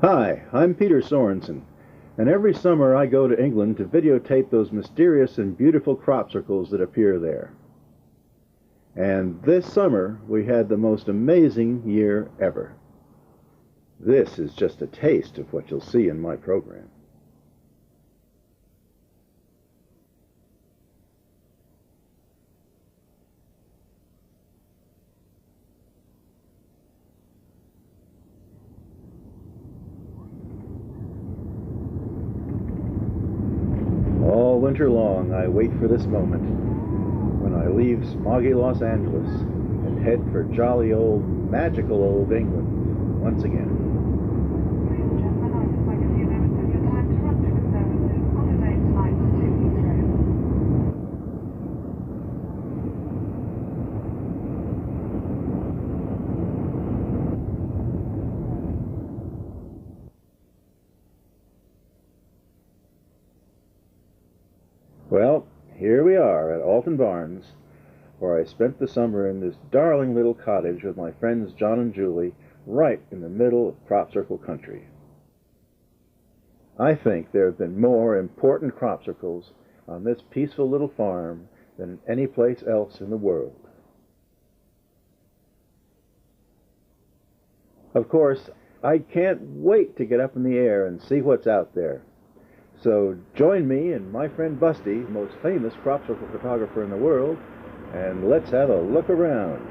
Hi, I'm Peter Sorensen, and every summer I go to England to videotape those mysterious and beautiful crop circles that appear there. And this summer we had the most amazing year ever. This is just a taste of what you'll see in my program. All winter long I wait for this moment when I leave smoggy Los Angeles and head for jolly old, magical old England once again. Well, here we are at Alton Barns, where I spent the summer in this darling little cottage with my friends John and Julie, right in the middle of crop circle country. I think there have been more important crop circles on this peaceful little farm than any place else in the world. Of course, I can't wait to get up in the air and see what's out there. So join me and my friend Busty, the most famous crop circle photographer in the world, and let's have a look around.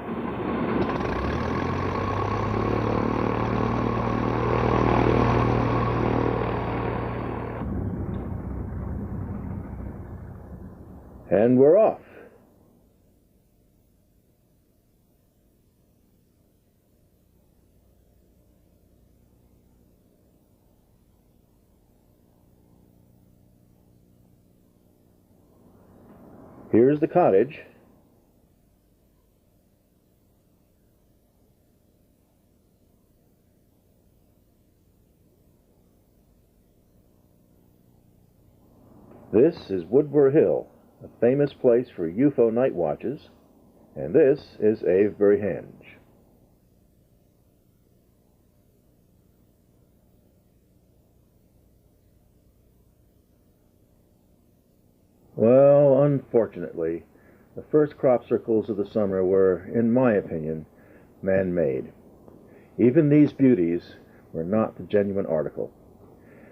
And we're off. Here's the cottage. This is Woodward Hill, a famous place for UFO night watches, and this is Avebury Henge. Well, unfortunately, the first crop circles of the summer were, in my opinion, man-made. Even these beauties were not the genuine article.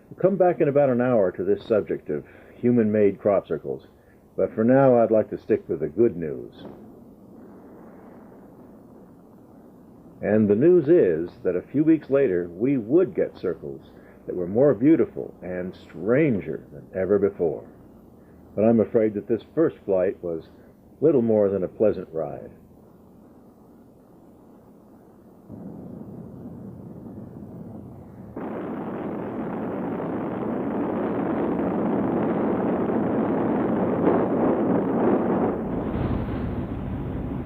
We'll come back in about an hour to this subject of human-made crop circles, but for now I'd like to stick with the good news. And the news is that a few weeks later we would get circles that were more beautiful and stranger than ever before. But I'm afraid that this first flight was little more than a pleasant ride.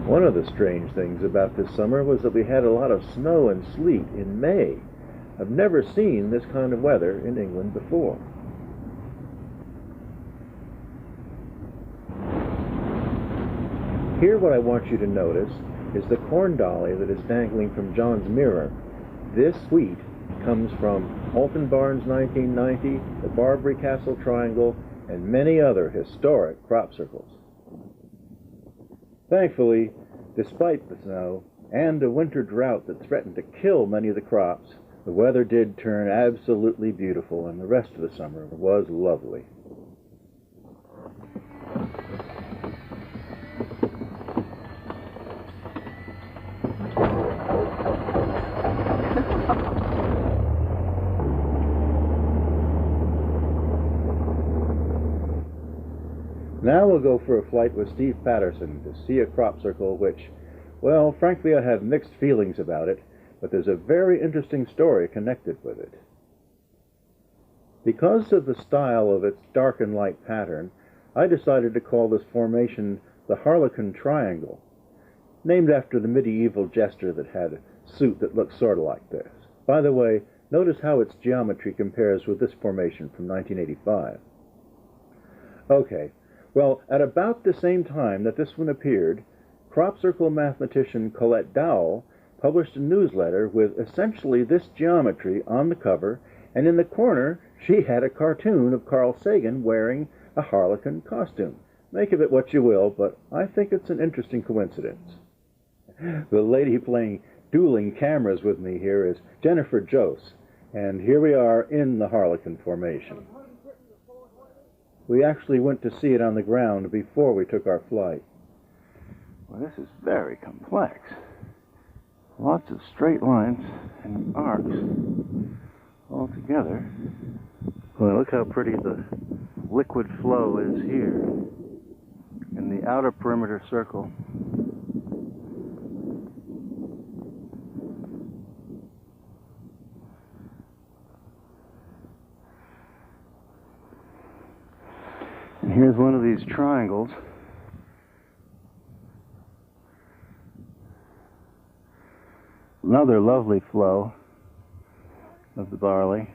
One of the strange things about this summer was that we had a lot of snow and sleet in May. I've never seen this kind of weather in England before. Here what I want you to notice is the corn dolly that is dangling from John's mirror. This wheat comes from Alton Barns 1990, the Barbary Castle Triangle, and many other historic crop circles. Thankfully, despite the snow and a winter drought that threatened to kill many of the crops, the weather did turn absolutely beautiful, and the rest of the summer was lovely. Now we'll go for a flight with Steve Patterson to see a crop circle which, well, frankly, I have mixed feelings about it, but there's a very interesting story connected with it. Because of the style of its dark and light pattern, I decided to call this formation the Harlequin Triangle, named after the medieval jester that had a suit that looked sort of like this. By the way, notice how its geometry compares with this formation from 1985. Okay. Well, at about the same time that this one appeared, crop circle mathematician Colette Dowell published a newsletter with essentially this geometry on the cover, and in the corner she had a cartoon of Carl Sagan wearing a harlequin costume. Make of it what you will, but I think it's an interesting coincidence. The lady playing dueling cameras with me here is Jennifer Jose, and here we are in the harlequin formation. We actually went to see it on the ground before we took our flight. Well, this is very complex. Lots of straight lines and arcs all together. Well, look how pretty the liquid flow is here in the outer perimeter circle. And here's one of these triangles. Another lovely flow of the barley.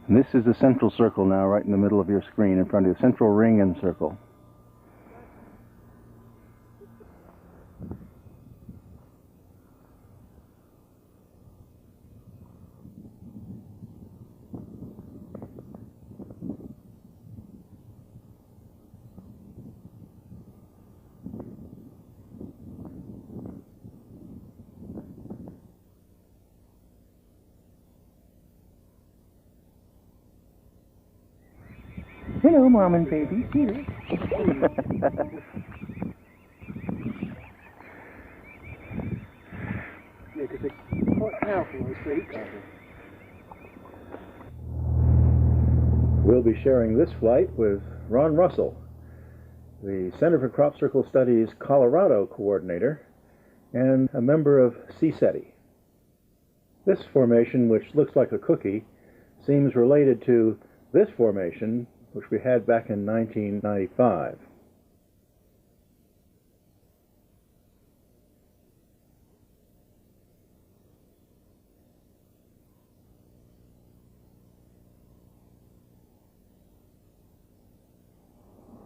And this is the central circle now, right in the middle of your screen, in front of you, central ring and circle. Hello, Mom and baby. Here. Yeah, because they're quite powerful, those feet. We'll be sharing this flight with Ron Russell, the Center for Crop Circle Studies Colorado coordinator and a member of CSETI. This formation, which looks like a cookie, seems related to this formation, which we had back in 1995.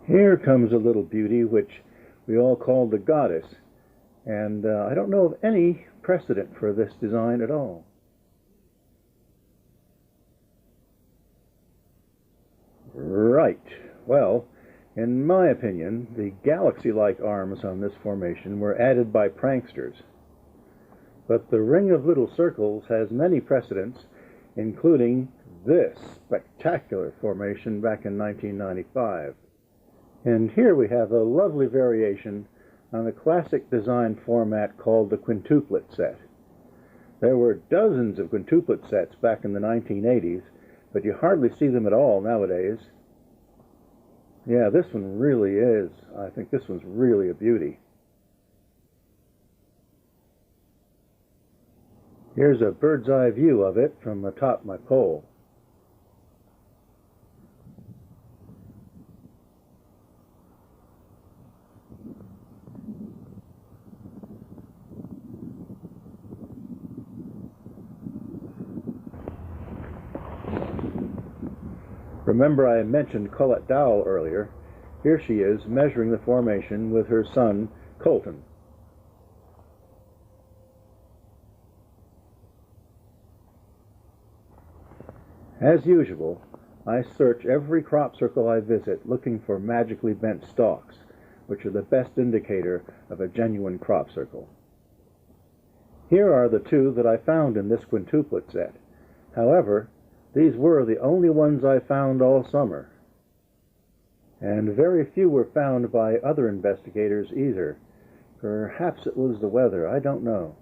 Here comes a little beauty which we all call the goddess, and I don't know of any precedent for this design at all. Right. Well, in my opinion, the galaxy-like arms on this formation were added by pranksters. But the Ring of Little Circles has many precedents, including this spectacular formation back in 1995. And here we have a lovely variation on the classic design format called the quintuplet set. There were dozens of quintuplet sets back in the 1980s, but you hardly see them at all nowadays. Yeah, this one really is. I think this one's really a beauty. Here's a bird's eye view of it from atop my pole. Remember I mentioned Colette Dowell earlier. Here she is measuring the formation with her son, Colton. As usual, I search every crop circle I visit looking for magically bent stalks, which are the best indicator of a genuine crop circle. Here are the two that I found in this quintuplet set. However, these were the only ones I found all summer. And very few were found by other investigators either. Perhaps it was the weather, I don't know.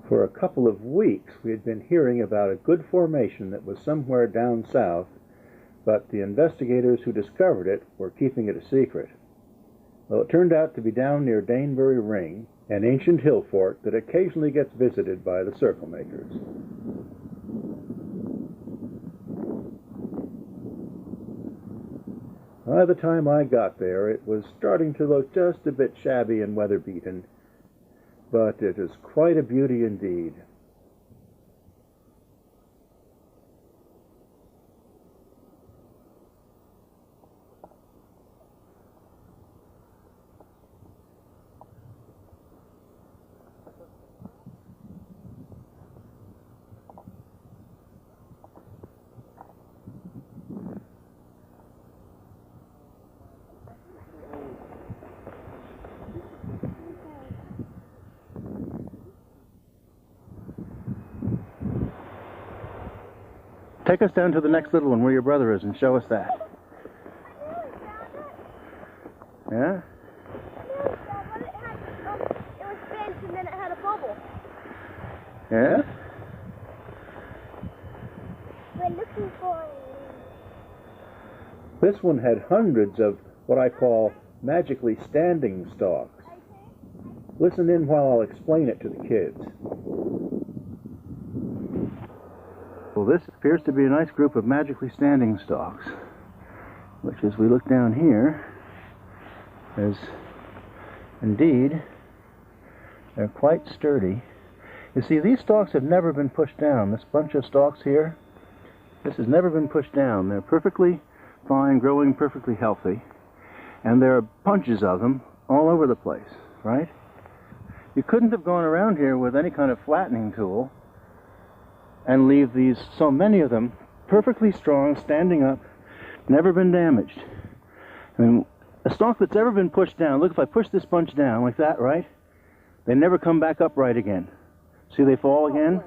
For a couple of weeks we had been hearing about a good formation that was somewhere down south, but the investigators who discovered it were keeping it a secret. Well, it turned out to be down near Danebury Ring, an ancient hill fort that occasionally gets visited by the circle makers. By the time I got there, it was starting to look just a bit shabby and weather-beaten, but it is quite a beauty indeed. Take us down to the next little one where your brother is and show us that. Yeah? It was bent and then it had a bubble. Yeah? We're looking for This one had hundreds of what I call magically standing stalks. Listen in while I'll explain it to the kids. Well, this appears to be a nice group of magically standing stalks, which as we look down here, is indeed, they're quite sturdy. You see, these stalks have never been pushed down. This bunch of stalks here, this has never been pushed down. They're perfectly fine, growing perfectly healthy, and there are bunches of them all over the place, right? You couldn't have gone around here with any kind of flattening tool and leave these, so many of them, perfectly strong, standing up, never been damaged. I mean, a stalk that's ever been pushed down, look, if I push this bunch down like that, right? They never come back upright again. See, they fall again?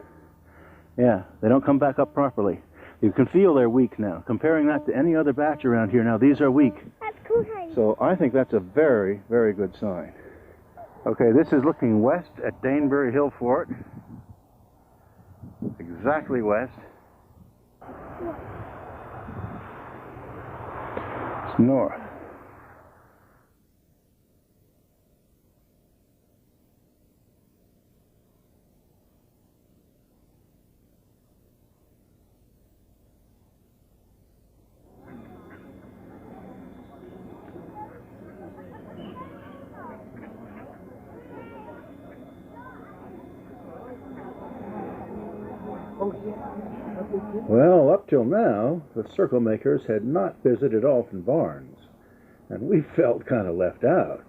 Yeah, they don't come back up properly. You can feel they're weak now. Comparing that to any other batch around here, now these are weak. That's cool, honey. So I think that's a very, very good sign. Okay, this is looking west at Danebury Hill Fort. Exactly west. It's north. Well, up till now, the Circle makers had not visited Alton Barnes, and we felt kind of left out.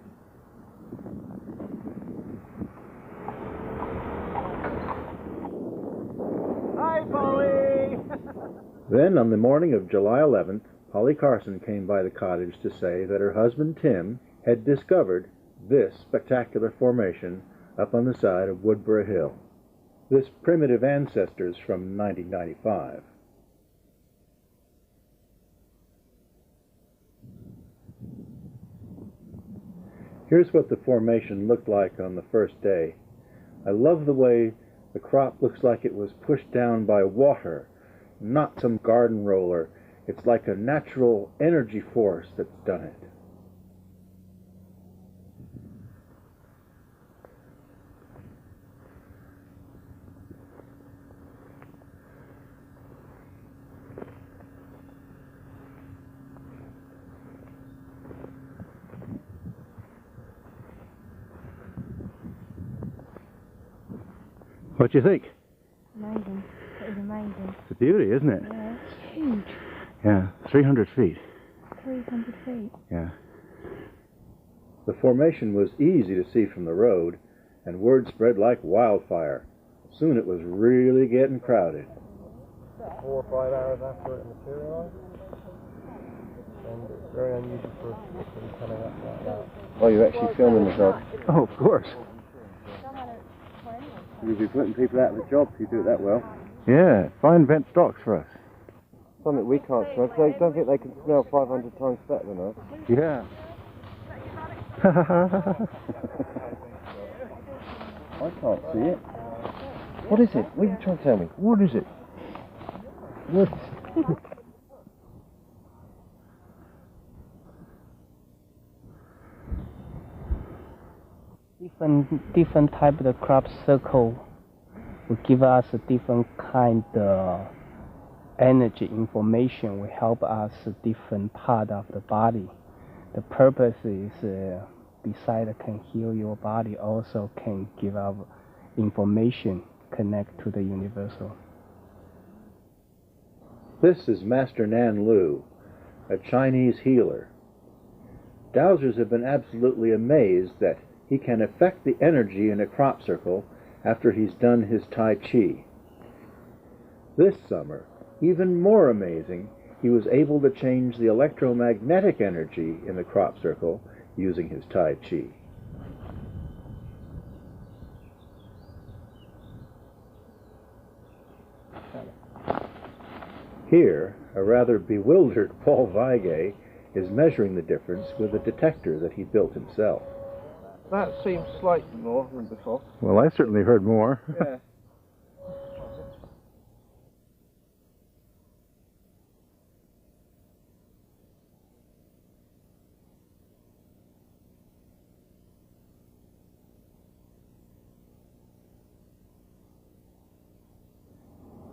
Hi, Polly! Then, on the morning of July 11th, Polly Carson came by the cottage to say that her husband Tim had discovered this spectacular formation up on the side of Woodbury Hill. This primitive ancestors from 1995. Here's what the formation looked like on the first day. I love the way the crop looks like it was pushed down by water, not some garden roller. It's like a natural energy force that's done it. What do you think? Amazing. It is amazing. It's a beauty, isn't it? Yeah, it's huge. Yeah, 300 feet. 300 feet. Yeah. The formation was easy to see from the road, and word spread like wildfire. Soon it was really getting crowded. 4 or 5 hours after it materialized, and it's very unusual for it to be coming up like that. Oh, you're actually filming the job? Oh, of course. You'll be putting people out of the job if you do it that well. Yeah, find vent stocks for us. Something we can't smell, because I don't think they can smell 500 times better than us. Yeah. I can't see it. What is it? What are you trying to tell me? What is it? What? different type of the crop circle will give us a different kind of energy information, will help us a different part of the body. The purpose is besides can heal your body, also can give out information, connect to the universal. This is Master Nan Lu, a Chinese healer. Dowsers have been absolutely amazed that he can affect the energy in a crop circle after he's done his Tai Chi. This summer, even more amazing, he was able to change the electromagnetic energy in the crop circle using his Tai Chi. Here, a rather bewildered Paul Weige is measuring the difference with a detector that he built himself. That seems slightly more than before. Well, I certainly heard more. Yeah.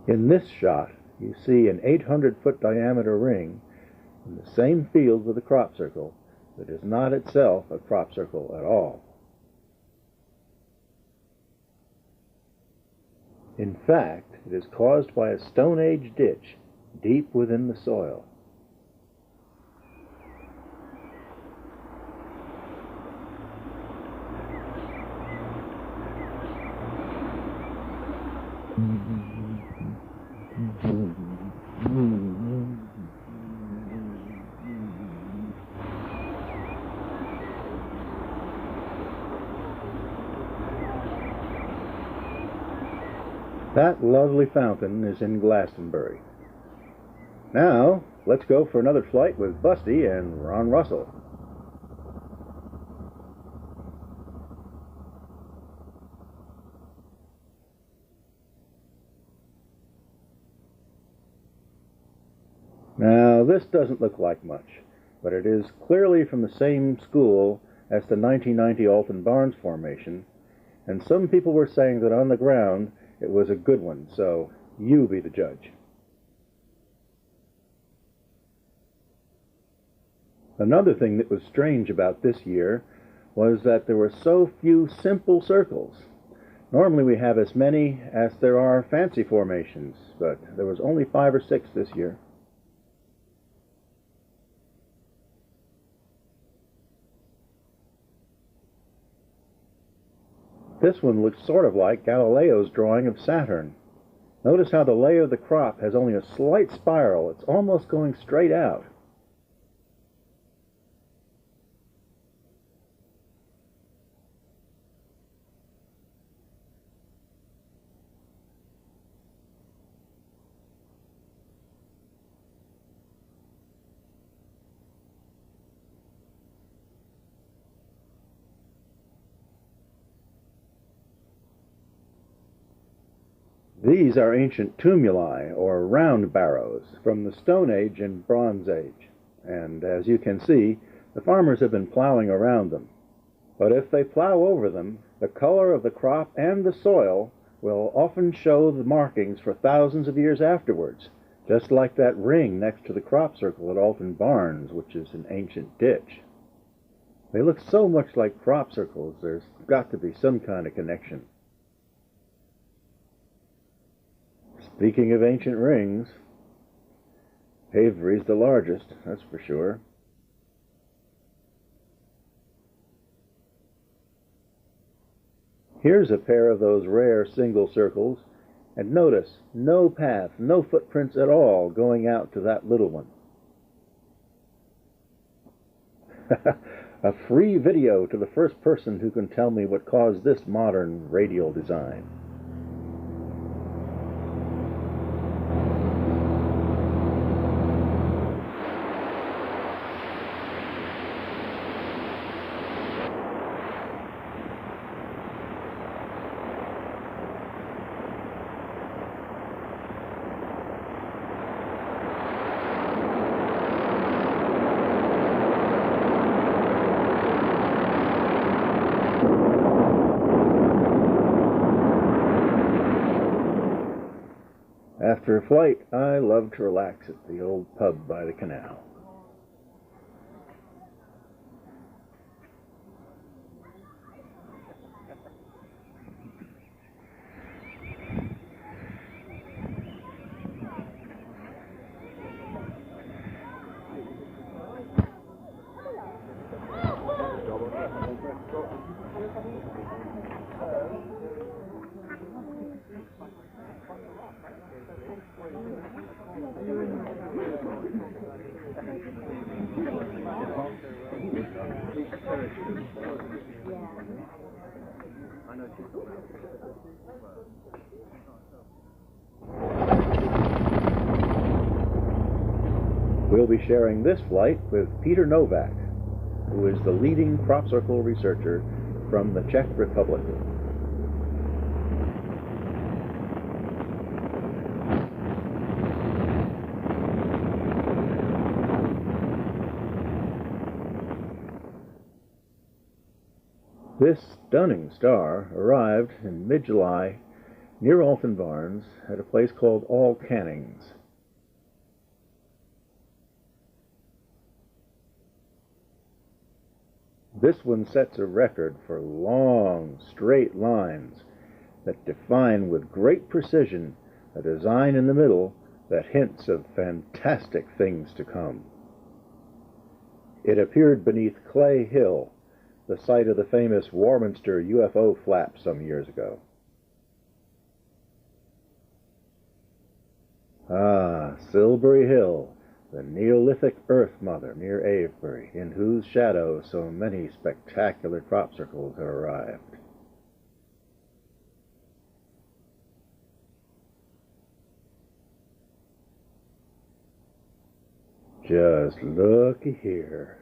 In this shot, you see an 800-foot diameter ring in the same field with the crop circle that is not itself a crop circle at all. In fact, it is caused by a Stone Age ditch deep within the soil. That lovely fountain is in Glastonbury. Now, let's go for another flight with Busty and Ron Russell. Now, this doesn't look like much, but it is clearly from the same school as the 1990 Alton Barnes formation, and some people were saying that on the ground it was a good one, so you be the judge. Another thing that was strange about this year was that there were so few simple circles. Normally we have as many as there are fancy formations, but there was only 5 or 6 this year. This one looks sort of like Galileo's drawing of Saturn. Notice how the layer of the crop has only a slight spiral. It's almost going straight out. These are ancient tumuli, or round barrows, from the Stone Age and Bronze Age, and as you can see, the farmers have been plowing around them. But if they plow over them, the color of the crop and the soil will often show the markings for thousands of years afterwards, just like that ring next to the crop circle at Alton Barnes, which is an ancient ditch. They look so much like crop circles, there's got to be some kind of connection. Speaking of ancient rings, Avery's the largest, that's for sure. Here's a pair of those rare single circles, and notice, no path, no footprints at all going out to that little one. A free video to the first person who can tell me what caused this modern radial design. After a flight, I love to relax at the old pub by the canal. We'll be sharing this flight with Peter Novak, who is the leading crop circle researcher from the Czech Republic. This stunning star arrived in mid-July near Alton Barnes at a place called All Cannings. This one sets a record for long, straight lines that define with great precision a design in the middle that hints of fantastic things to come. It appeared beneath Clay Hill, the site of the famous Warminster UFO flap some years ago. Ah, Silbury Hill, the Neolithic Earth Mother near Avebury, in whose shadow so many spectacular crop circles have arrived. Just looky here.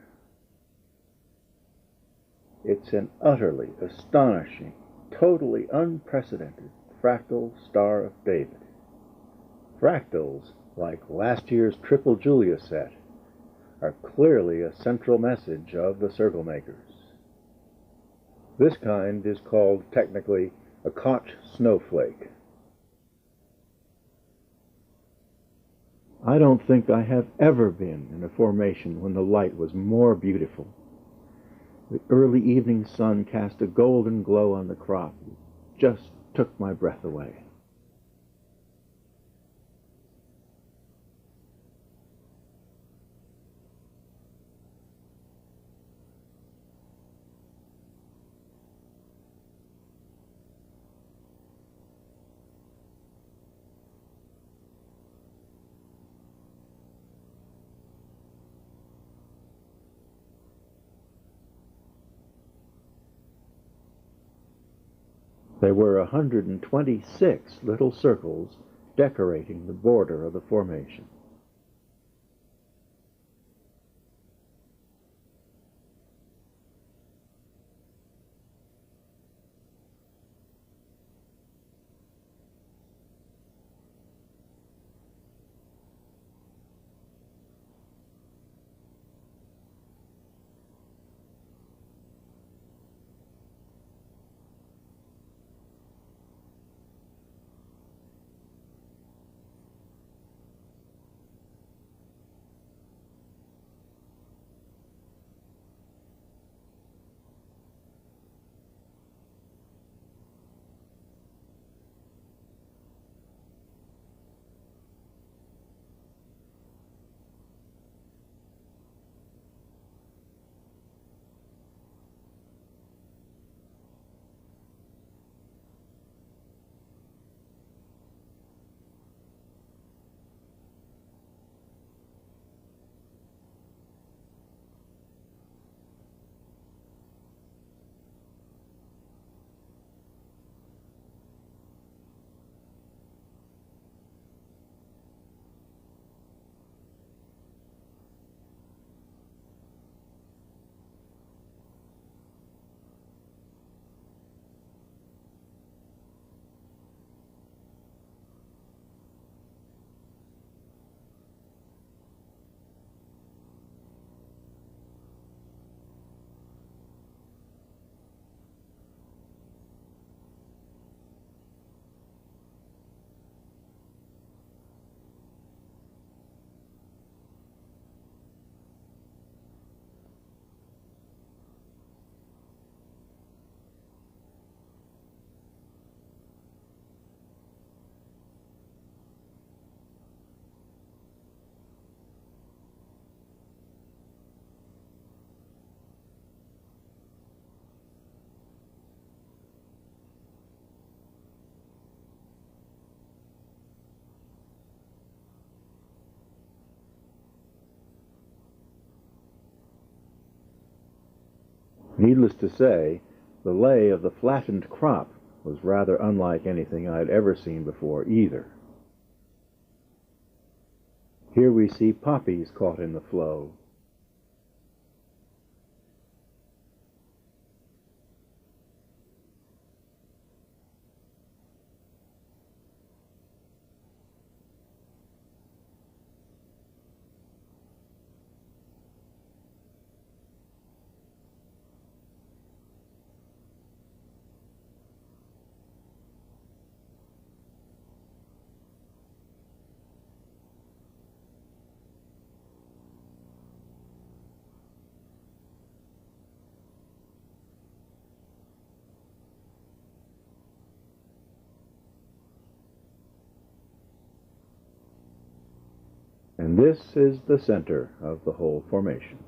It's an utterly astonishing, totally unprecedented fractal Star of David. Fractals, like last year's Triple Julia set, are clearly a central message of the circle makers. This kind is called technically a Koch snowflake. I don't think I have ever been in a formation when the light was more beautiful. The early evening sun cast a golden glow on the crop. It just took my breath away. There were 126 little circles decorating the border of the formation. Needless to say, the lay of the flattened crop was rather unlike anything I had ever seen before either. Here we see poppies caught in the flow. And this is the center of the whole formation.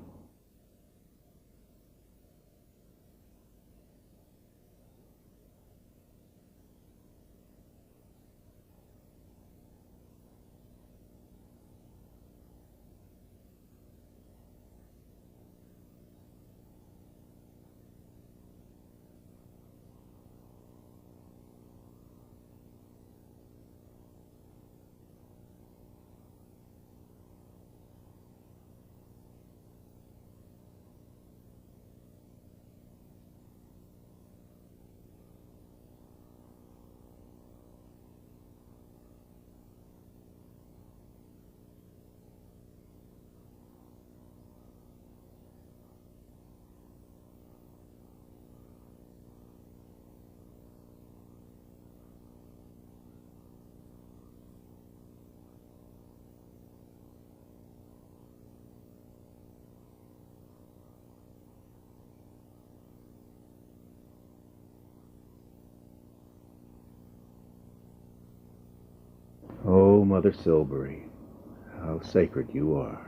Oh, Mother Silbury, how sacred you are.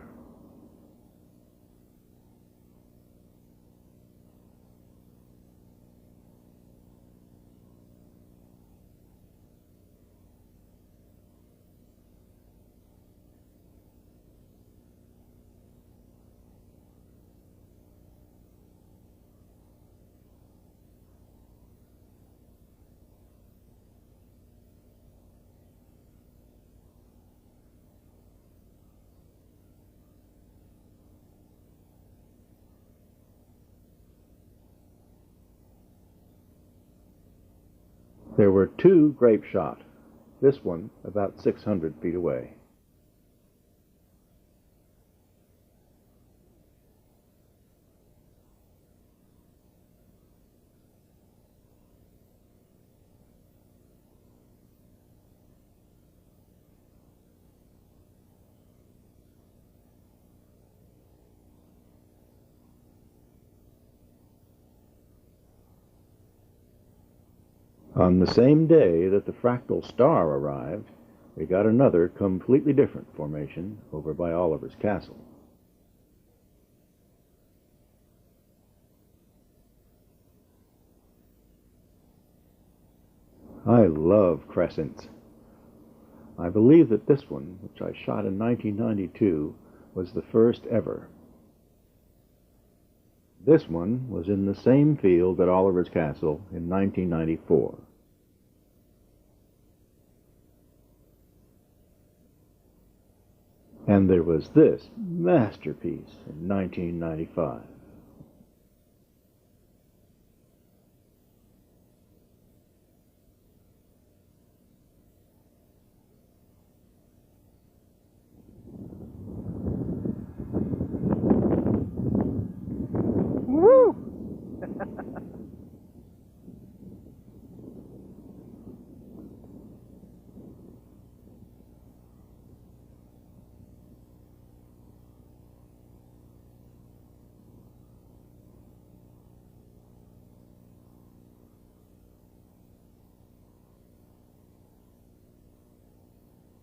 There were two grape shot, this one about 600 feet away. On the same day that the fractal star arrived, we got another completely different formation over by Oliver's Castle. I love crescents. I believe that this one, which I shot in 1992, was the first ever. This one was in the same field at Oliver's Castle in 1994. And there was this masterpiece in 1995. Woo!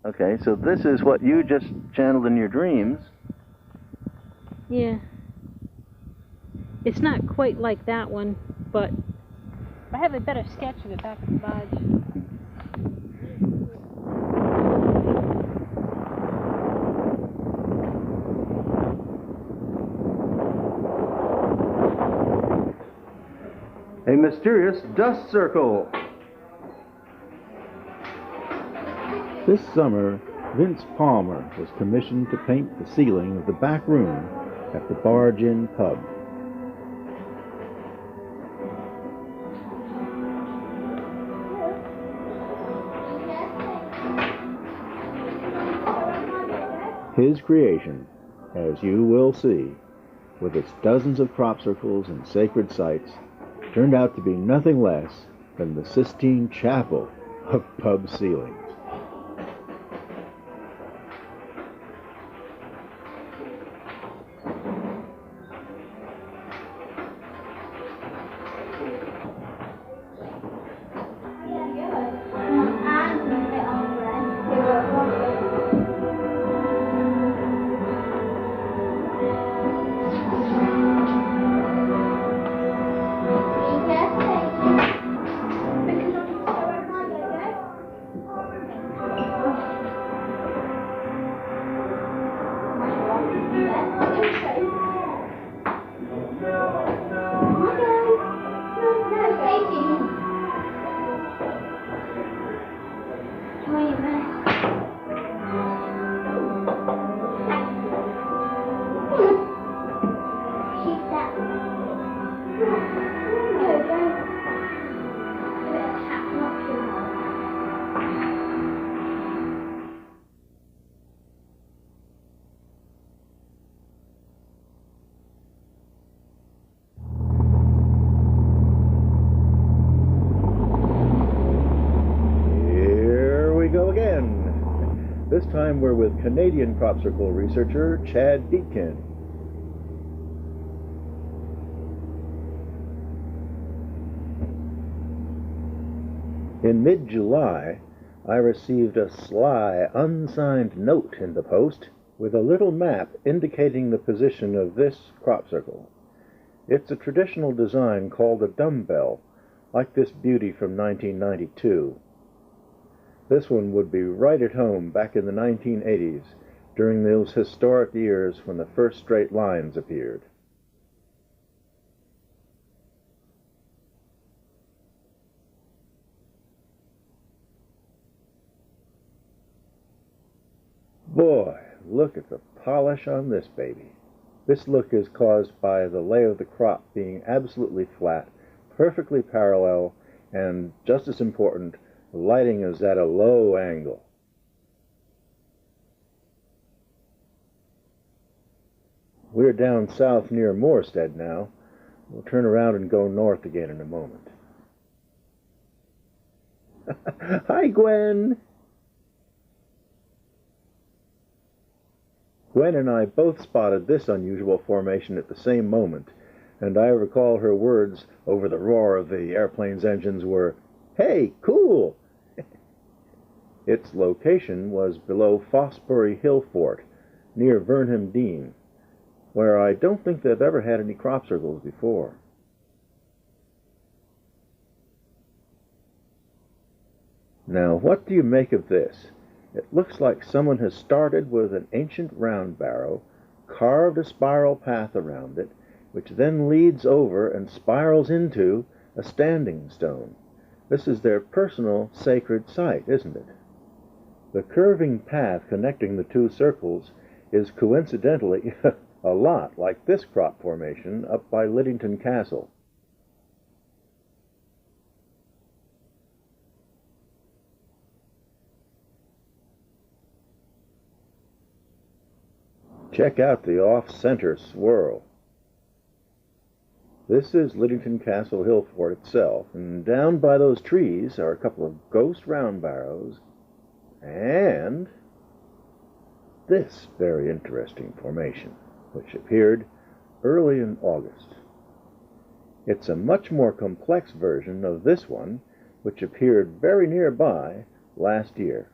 Okay, so this is what you just channeled in your dreams. Yeah. It's not quite like that one, but I have a better sketch of it back at the lodge. A mysterious dust circle. This summer, Vince Palmer was commissioned to paint the ceiling of the back room at the Barge Inn pub. His creation, as you will see, with its dozens of crop circles and sacred sites, turned out to be nothing less than the Sistine Chapel of pub ceilings. This time we're with Canadian crop circle researcher Chad Deatkin. In mid-July, I received a sly, unsigned note in the post with a little map indicating the position of this crop circle. It's a traditional design called a dumbbell, like this beauty from 1992. This one would be right at home back in the 1980s, during those historic years when the first straight lines appeared. Boy, look at the polish on this baby. This look is caused by the lay of the crop being absolutely flat, perfectly parallel, and just as important, the lighting is at a low angle. We're down south near Moorstead now. We'll turn around and go north again in a moment. Hi, Gwen! Gwen and I both spotted this unusual formation at the same moment, and I recall her words over the roar of the airplane's engines were, "Hey, cool!" Its location was below Fossbury Hill Fort, near Vernham Dean, where I don't think they've ever had any crop circles before. Now, what do you make of this? It looks like someone has started with an ancient round barrow, carved a spiral path around it, which then leads over and spirals into a standing stone. This is their personal sacred site, isn't it? The curving path connecting the two circles is coincidentally a lot like this crop formation up by Lidington Castle. Check out the off-center swirl. This is Lidington Castle Hill Fort itself, and down by those trees are a couple of ghost round barrows and this very interesting formation, which appeared early in August. It's a much more complex version of this one, which appeared very nearby last year.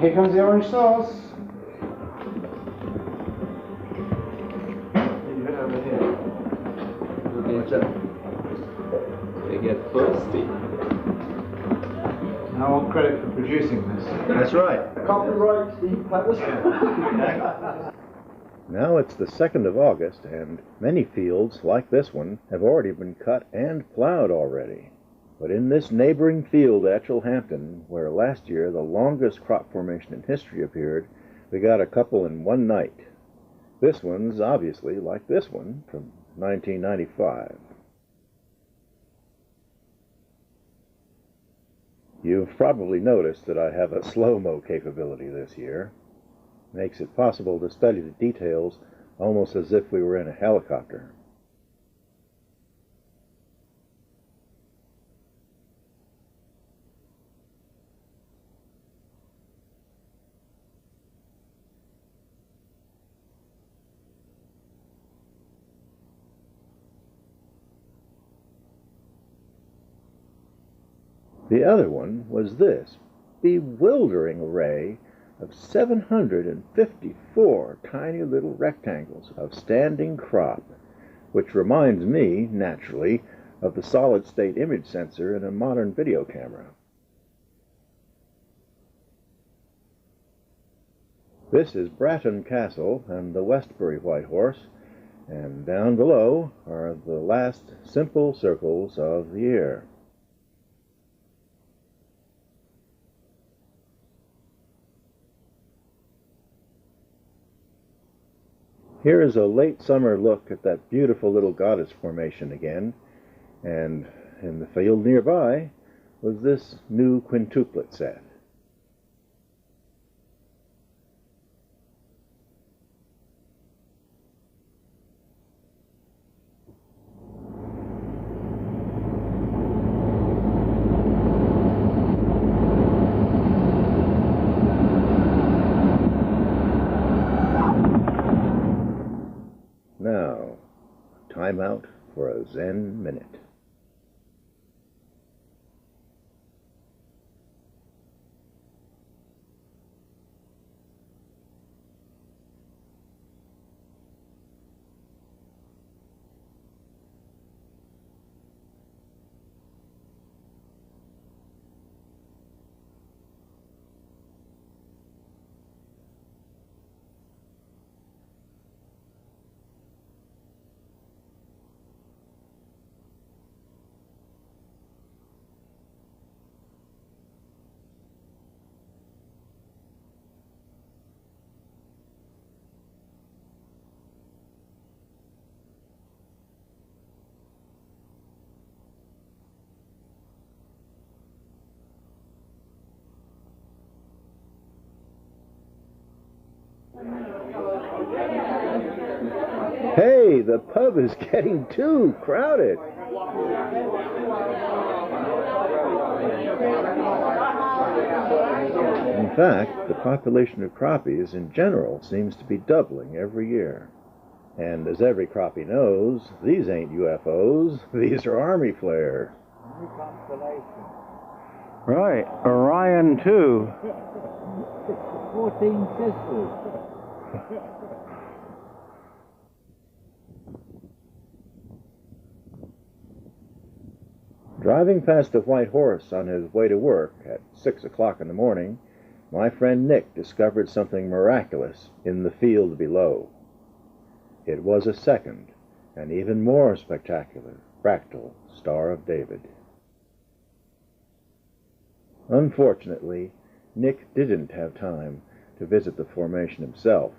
Here comes the orange sauce. Over here. They get thirsty. And I want credit for producing this. That's right. Copyright Steve Pepper's. Now it's the 2nd of August, and many fields, like this one, have already been cut and plowed already. But in this neighboring field at Hampton, where last year the longest crop formation in history appeared, we got a couple in one night. This one's obviously like this one from 1995. You've probably noticed that I have a slow-mo capability this year. Makes it possible to study the details almost as if we were in a helicopter. The other one was this bewildering array of 754 tiny little rectangles of standing crop, which reminds me, naturally, of the solid-state image sensor in a modern video camera. This is Bratton Castle and the Westbury White Horse, and down below are the last simple circles of the year. Here is a late summer look at that beautiful little goddess formation again, and in the field nearby was this new quintuplet set. Now, time out for a Zen minute. Hey, the pub is getting too crowded. In fact, the population of crappies in general seems to be doubling every year. And as every crappie knows, these ain't UFOs, these are army flares. Right, Orion 2. 14 sisters. Driving past a white horse on his way to work at 6 o'clock in the morning, my friend Nick discovered something miraculous in the field below. It was a second, and even more spectacular, fractal Star of David. Unfortunately, Nick didn't have time to visit the formation himself,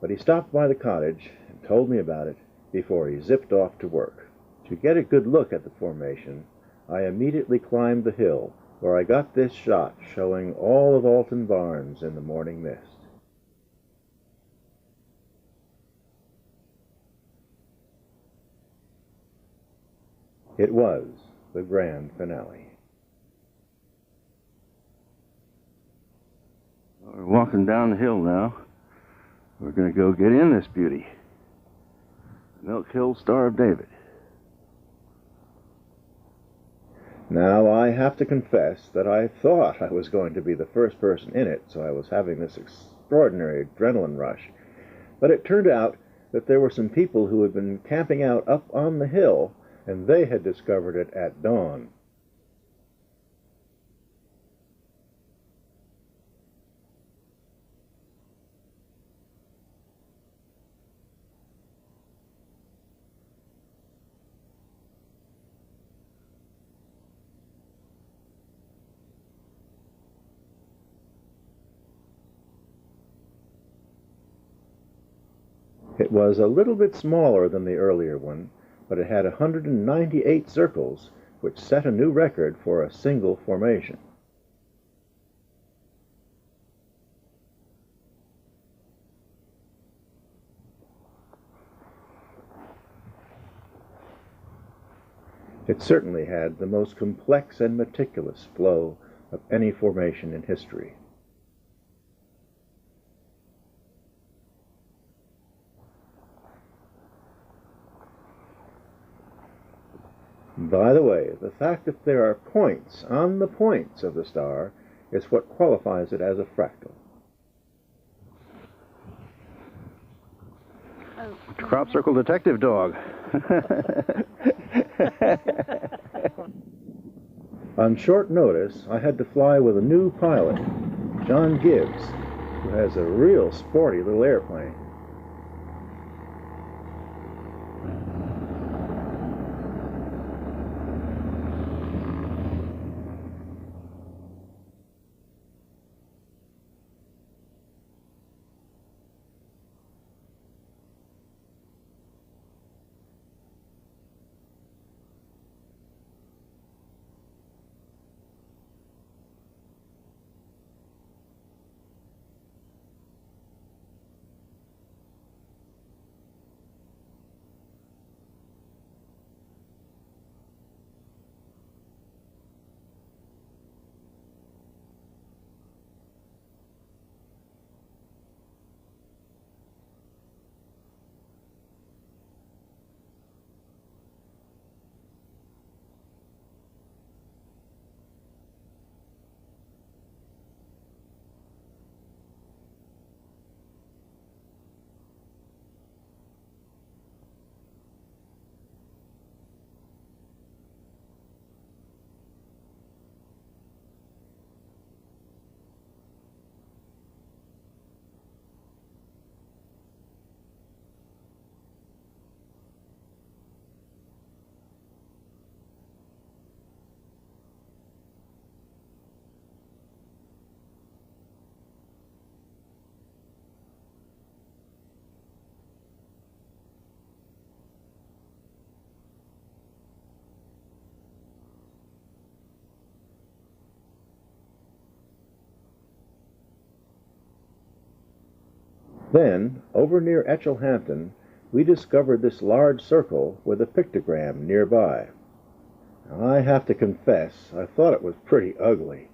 but he stopped by the cottage and told me about it before he zipped off to work. To get a good look at the formation, I immediately climbed the hill, where I got this shot showing all of Alton Barnes in the morning mist. It was the grand finale. We're walking down the hill now. We're going to go get in this beauty. Milk Hill Star of David. Now, I have to confess that I thought I was going to be the first person in it, so I was having this extraordinary adrenaline rush. But it turned out that there were some people who had been camping out up on the hill, and they had discovered it at dawn. It was a little bit smaller than the earlier one, but it had 198 circles, which set a new record for a single formation. It certainly had the most complex and meticulous flow of any formation in history. By the way, the fact that there are points on the points of the star is what qualifies it as a fractal. Crop circle detective dog. On short notice, I had to fly with a new pilot, John Gibbs, who has a real sporty little airplane. Then, over near Etchelhampton, we discovered this large circle with a pictogram nearby. Now, I have to confess, I thought it was pretty ugly,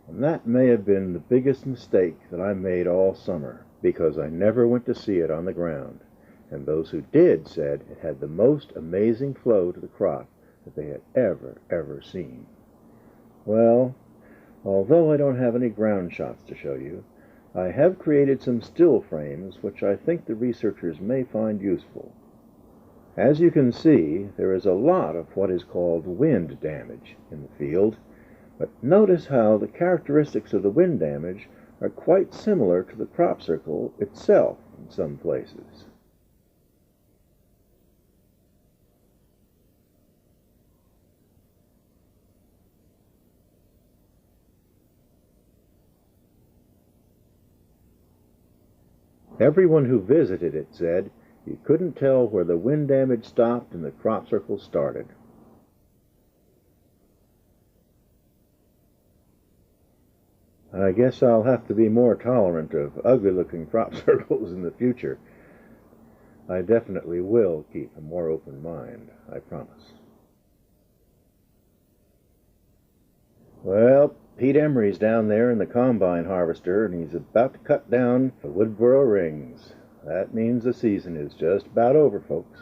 and that may have been the biggest mistake that I made all summer, because I never went to see it on the ground, and those who did said it had the most amazing flow to the crop that they had ever seen. Well, although I don't have any ground shots to show you, I have created some still frames which I think the researchers may find useful. As you can see, there is a lot of what is called wind damage in the field, but notice how the characteristics of the wind damage are quite similar to the crop circle itself in some places. Everyone who visited it said you couldn't tell where the wind damage stopped and the crop circle started. I guess I'll have to be more tolerant of ugly-looking crop circles in the future. I definitely will keep a more open mind, I promise. Well, Pete Emery's down there in the combine harvester, and he's about to cut down the Woodboro rings. That means the season is just about over, folks.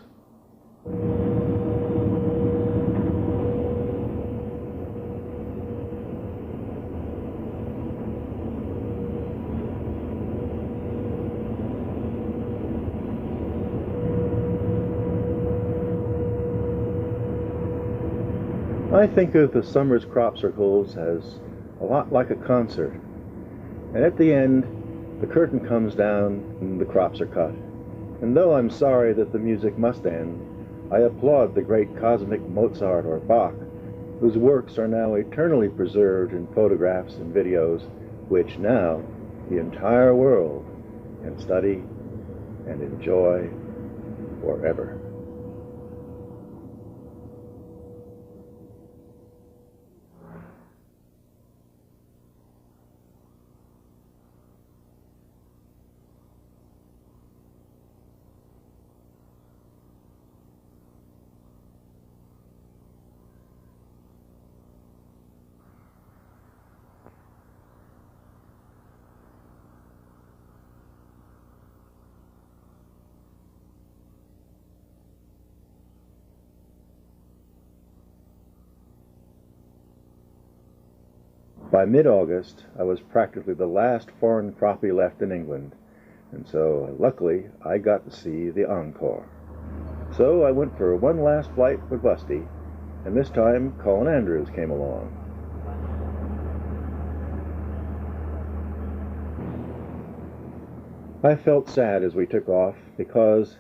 I think of the summer's crop circles as a lot like a concert. And at the end, the curtain comes down and the crops are cut. And though I'm sorry that the music must end, I applaud the great cosmic Mozart or Bach, whose works are now eternally preserved in photographs and videos, which now the entire world can study and enjoy forever. By mid-August, I was practically the last foreign crappie left in England, and so luckily I got to see the encore. So I went for one last flight with Busty, and this time Colin Andrews came along. I felt sad as we took off because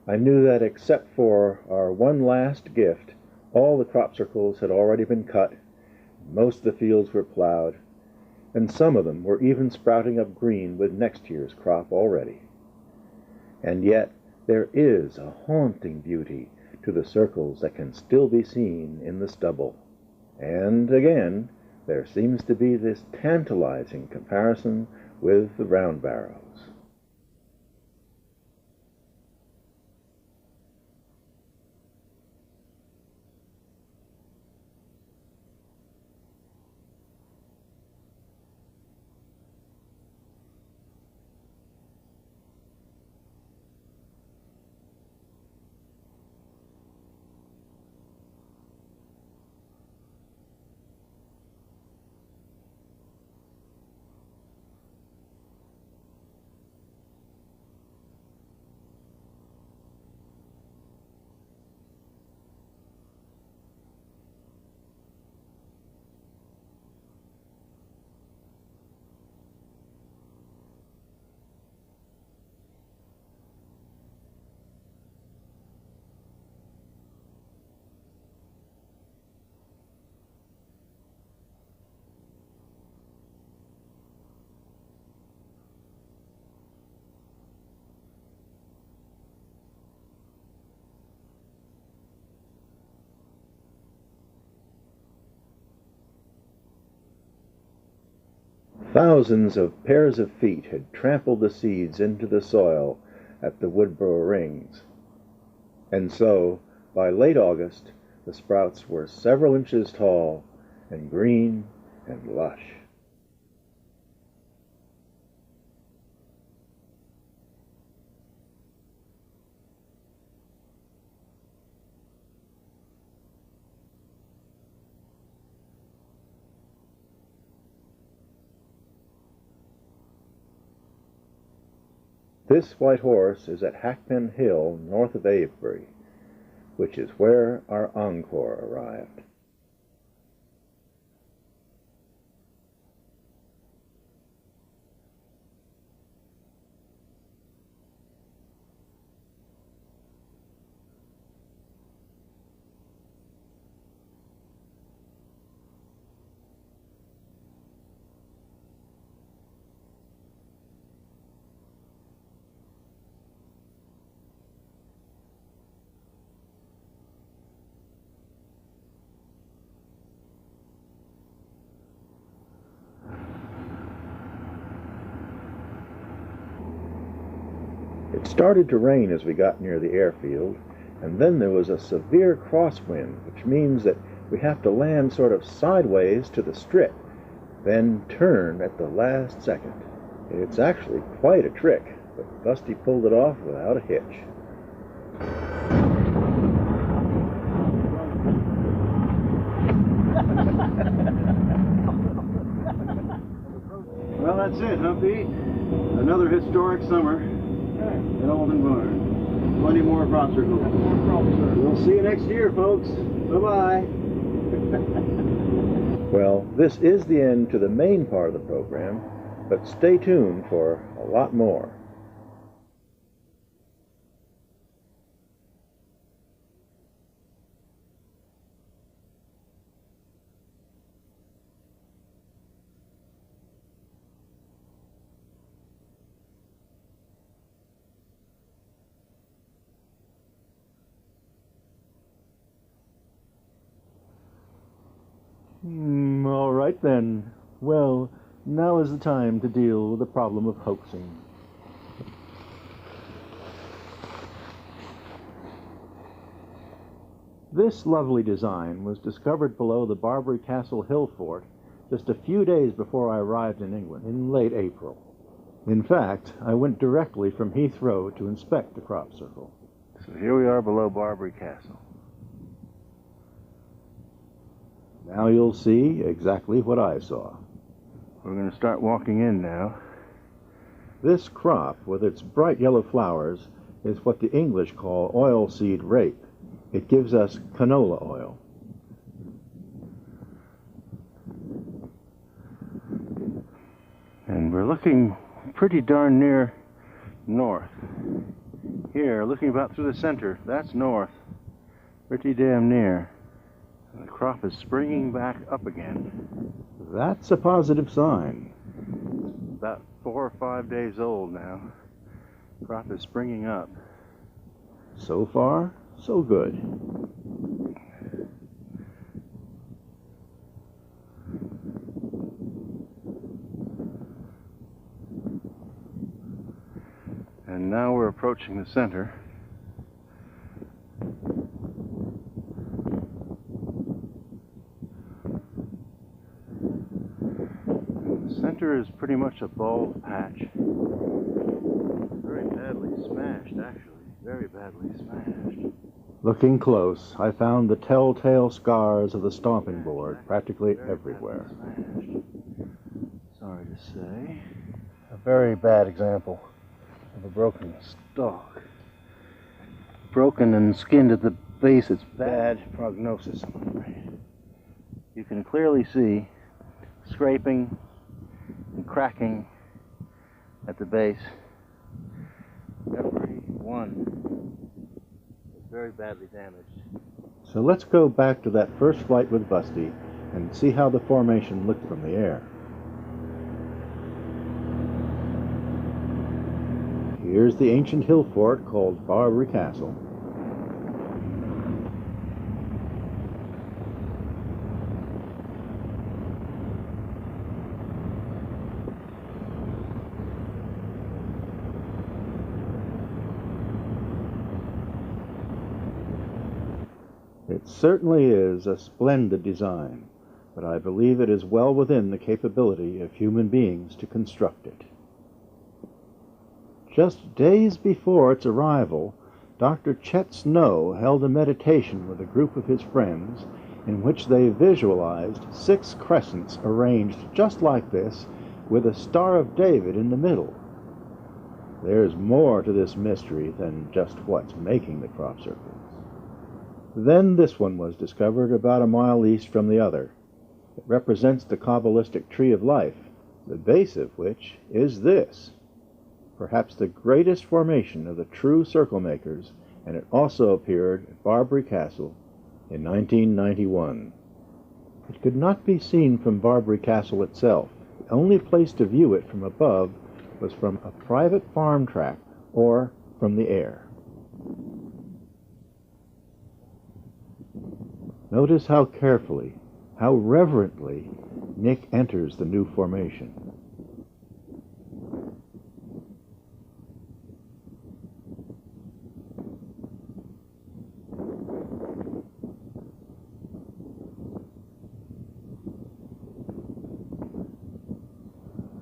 I knew that except for our one last gift, all the crop circles had already been cut. Most of the fields were plowed, and some of them were even sprouting up green with next year's crop already. And yet there is a haunting beauty to the circles that can still be seen in the stubble. And again, there seems to be this tantalizing comparison with the round barrows. Thousands of pairs of feet had trampled the seeds into the soil at the Woodborough Rings. And so, by late August, the sprouts were several inches tall and green and lush. This white horse is at Hackpen Hill, north of Avebury, which is where our encore arrived. It started to rain as we got near the airfield, and then there was a severe crosswind, which means that we have to land sort of sideways to the strip, then turn at the last second. It's actually quite a trick, but Busty pulled it off without a hitch. Well, that's it, Humpy. Another historic summer at Alden Barn. Plenty more crop circles. We'll see you next year, folks. Bye-bye. Well, this is the end to the main part of the program, but stay tuned for a lot more. All right then. Well, now is the time to deal with the problem of hoaxing. This lovely design was discovered below the Barbary Castle hill fort just a few days before I arrived in England in late April. In fact, I went directly from Heathrow to inspect the crop circle. So here we are below Barbary Castle. Now you'll see exactly what I saw. We're going to start walking in now. This crop, with its bright yellow flowers, is what the English call oilseed rape. It gives us canola oil. And we're looking pretty darn near north. Here, looking about through the center, that's north. Pretty damn near. The crop is springing back up again. That's a positive sign. About 4 or 5 days old now. The crop is springing up. So far, so good. And now we're approaching the center. Center is pretty much a bald patch. Very badly smashed, actually. Very badly smashed. Looking close, I found the telltale scars of the stomping board practically everywhere. Sorry to say. A very bad example of a broken stalk. Broken and skinned at the base, it's bad prognosis, I'm afraid. You can clearly see scraping and cracking at the base. Every one is very badly damaged. So let's go back to that first flight with Busty and see how the formation looked from the air. Here's the ancient hill fort called Barbary Castle. It certainly is a splendid design, but I believe it is well within the capability of human beings to construct it. Just days before its arrival, Dr. Chet Snow held a meditation with a group of his friends in which they visualized 6 crescents arranged just like this with a Star of David in the middle. There's more to this mystery than just what's making the crop circles. Then this one was discovered about a mile east from the other. It represents the Kabbalistic tree of life, the base of which is this. Perhaps the greatest formation of the true circle makers, and it also appeared at Barbary Castle in 1991. It could not be seen from Barbary Castle itself. The only place to view it from above was from a private farm tract or from the air. Notice how carefully, how reverently Nick enters the new formation.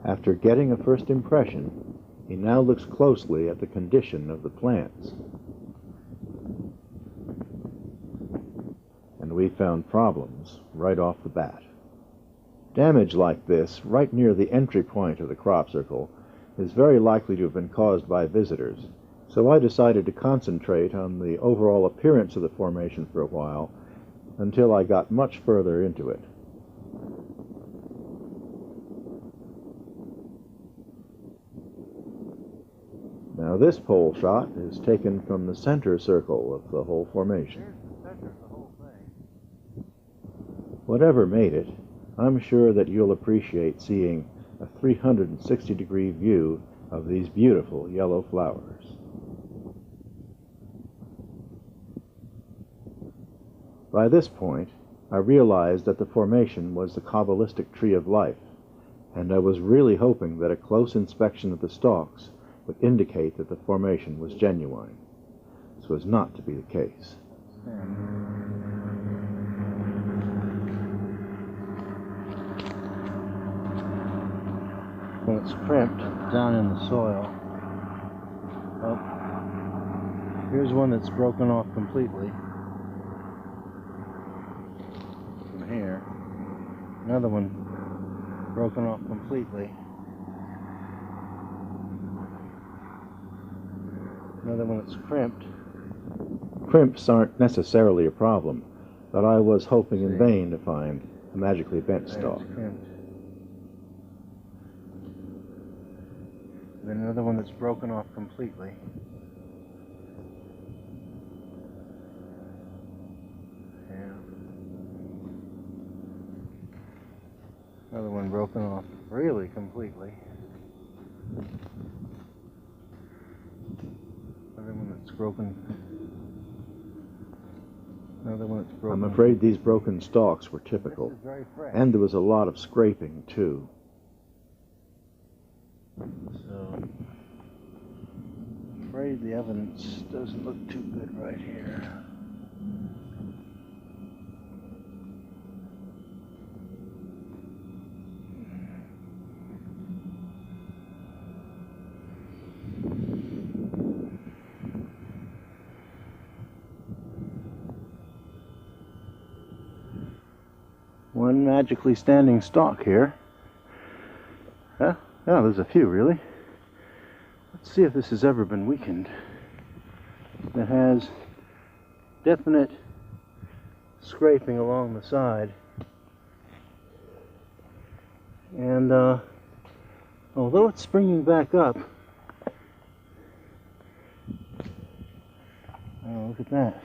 After getting a first impression, he now looks closely at the condition of the plants. And we found problems right off the bat. Damage like this, right near the entry point of the crop circle, is very likely to have been caused by visitors, so I decided to concentrate on the overall appearance of the formation for a while, until I got much further into it. Now this pole shot is taken from the center circle of the whole formation. Whatever made it, I'm sure that you'll appreciate seeing a 360-degree view of these beautiful yellow flowers. By this point, I realized that the formation was the Kabbalistic tree of life, and I was really hoping that a close inspection of the stalks would indicate that the formation was genuine. This was not to be the case. When it's crimped down in the soil. Oh, here's one that's broken off completely. From here. Another one broken off completely. Another one that's crimped. Crimps aren't necessarily a problem, but I was hoping in vain to find a magically bent stalk. Then another one that's broken off completely. Yeah. Another one broken off really completely. Another one that's broken. Another one that's broken. I'm afraid these broken stalks were typical, and there was a lot of scraping too. So, I'm afraid the evidence doesn't look too good right here. One magically standing stalk here. Huh? Oh, there's a few, really. Let's see if this has ever been weakened. It has definite scraping along the side. And although it's springing back up, oh, look at that.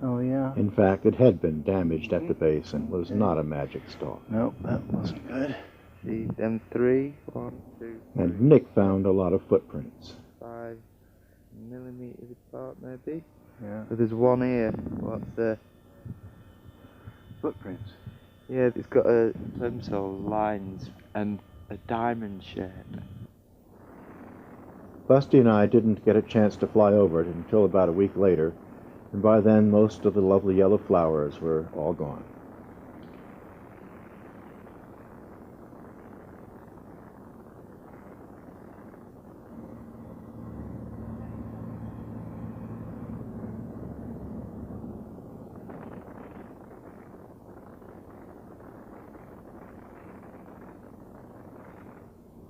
Oh, yeah. In fact, it had been damaged at the base and was not a magic stalk. Nope, that wasn't good. See them 3, 1, 2, 3. And Nick found a lot of footprints. 5 millimeters apart, maybe. Yeah. But there's one here. What's the footprints? Yeah, it's got a plimsoll lines and a diamond shape. Busty and I didn't get a chance to fly over it until about a week later. And by then, most of the lovely yellow flowers were all gone.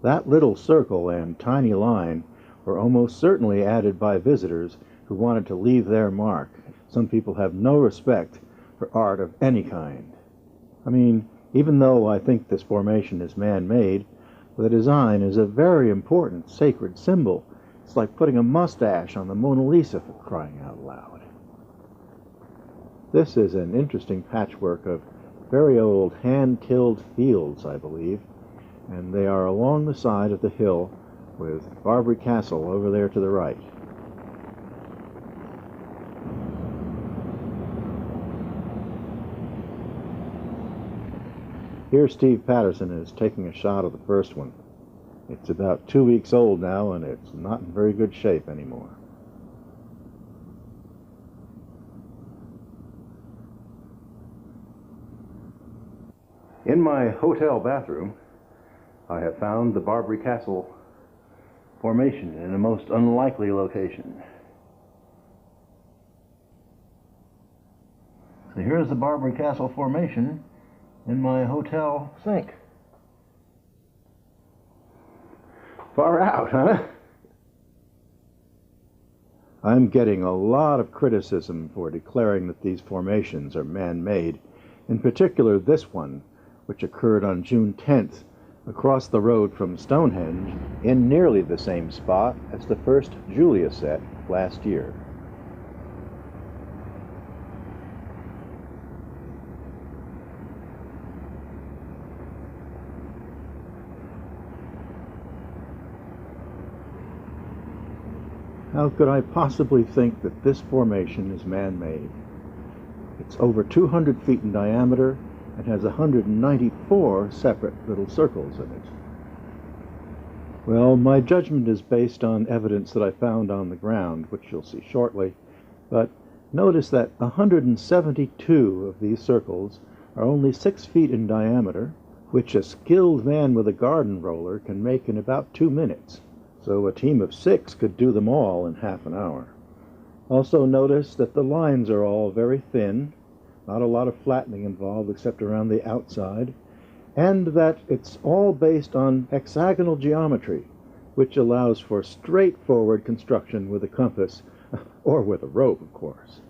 That little circle and tiny line were almost certainly added by visitors who wanted to leave their mark. Some people have no respect for art of any kind. I mean, even though I think this formation is man-made, the design is a very important sacred symbol. It's like putting a mustache on the Mona Lisa, for crying out loud. This is an interesting patchwork of very old hand-tilled fields, I believe, and they are along the side of the hill with Barbary Castle over there to the right. Here Steve Patterson is taking a shot of the first one. It's about 2 weeks old now, and it's not in very good shape anymore. In my hotel bathroom, I have found the Barbary Castle formation in a most unlikely location. So here's the Barbary Castle formation in my hotel sink. Far out, huh? I'm getting a lot of criticism for declaring that these formations are man-made, in particular this one, which occurred on June 10th across the road from Stonehenge in nearly the same spot as the first Julia set last year. How could I possibly think that this formation is man-made? It's over 200 feet in diameter and has 194 separate little circles in it. Well, my judgment is based on evidence that I found on the ground, which you'll see shortly, but notice that 172 of these circles are only 6 feet in diameter, which a skilled man with a garden roller can make in about 2 minutes. So a team of 6 could do them all in half an hour. Also notice that the lines are all very thin, not a lot of flattening involved except around the outside, and that it's all based on hexagonal geometry, which allows for straightforward construction with a compass, or with a rope, of course.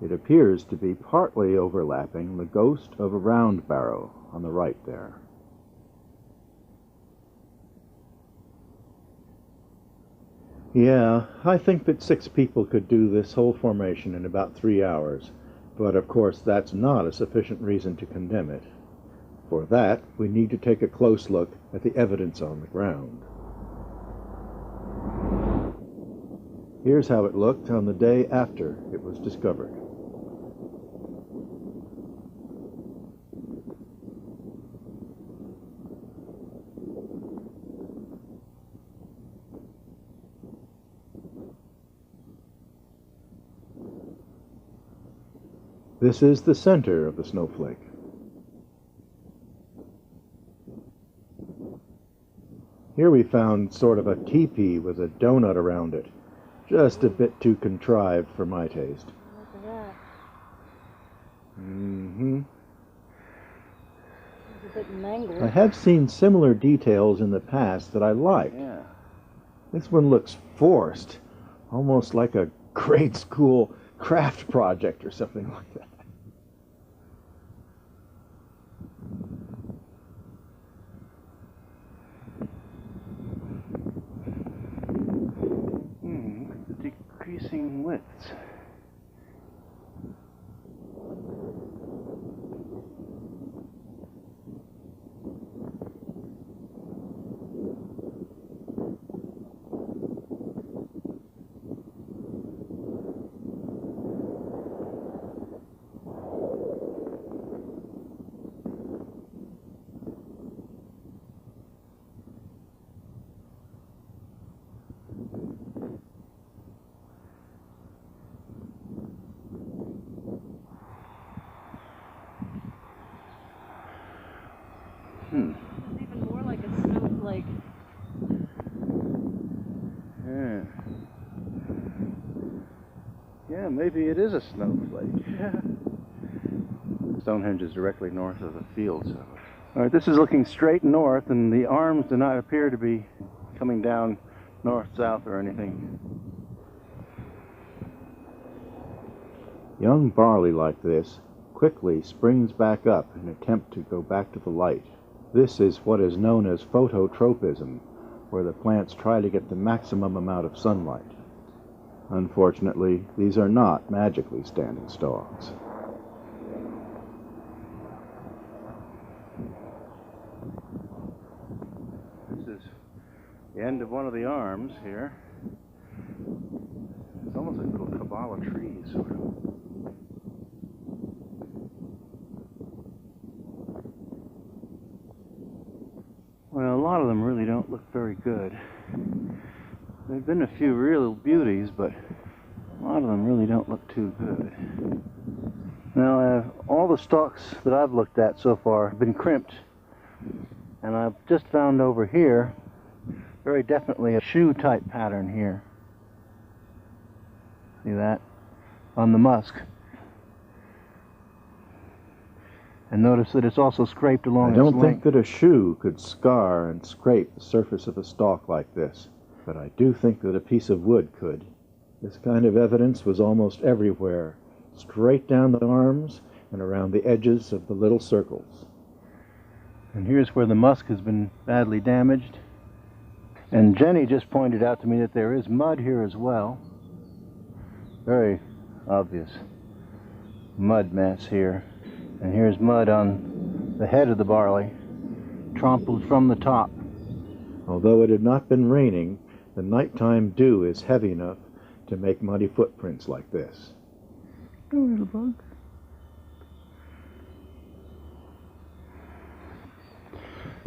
It appears to be partly overlapping the ghost of a round barrow on the right there. Yeah, I think that 6 people could do this whole formation in about 3 hours, but of course that's not a sufficient reason to condemn it. For that, we need to take a close look at the evidence on the ground. Here's how it looked on the day after it was discovered. This is the center of the snowflake. Here we found sort of a teepee with a donut around it. Just a bit too contrived for my taste. Look at that. Mm-hmm. It's a bit mangled. I have seen similar details in the past that I like. Yeah. This one looks forced, almost like a grade school craft project or something like that. Decreasing widths. It's even more like a snowflake. Yeah. Yeah, maybe it is a snowflake. Stonehenge is directly north of the field, so. All right, this is looking straight north, and the arms do not appear to be coming down north-south or anything. Young barley like this quickly springs back up in an attempt to go back to the light. This is what is known as phototropism, where the plants try to get the maximum amount of sunlight. Unfortunately, these are not magically standing stalks. This is the end of one of the arms here. It's almost like little Kabbalah trees, sort of. Well, a lot of them really don't look very good. There have been a few real beauties, but a lot of them really don't look too good. Now, all the stalks that I've looked at so far have been crimped, and I've just found over here very definitely a shoe-type pattern here. See that? On the musk. And notice that it's also scraped along I its don't think length. that a shoe could scar and scrape the surface of a stalk like this, but I do think that a piece of wood could. This kind of evidence was almost everywhere, straight down the arms and around the edges of the little circles. And here's where the musk has been badly damaged. And Jenny just pointed out to me that there is mud here as well. Very obvious mud mess here. And here's mud on the head of the barley, trampled from the top. Although it had not been raining, the nighttime dew is heavy enough to make muddy footprints like this. Oh, little bug.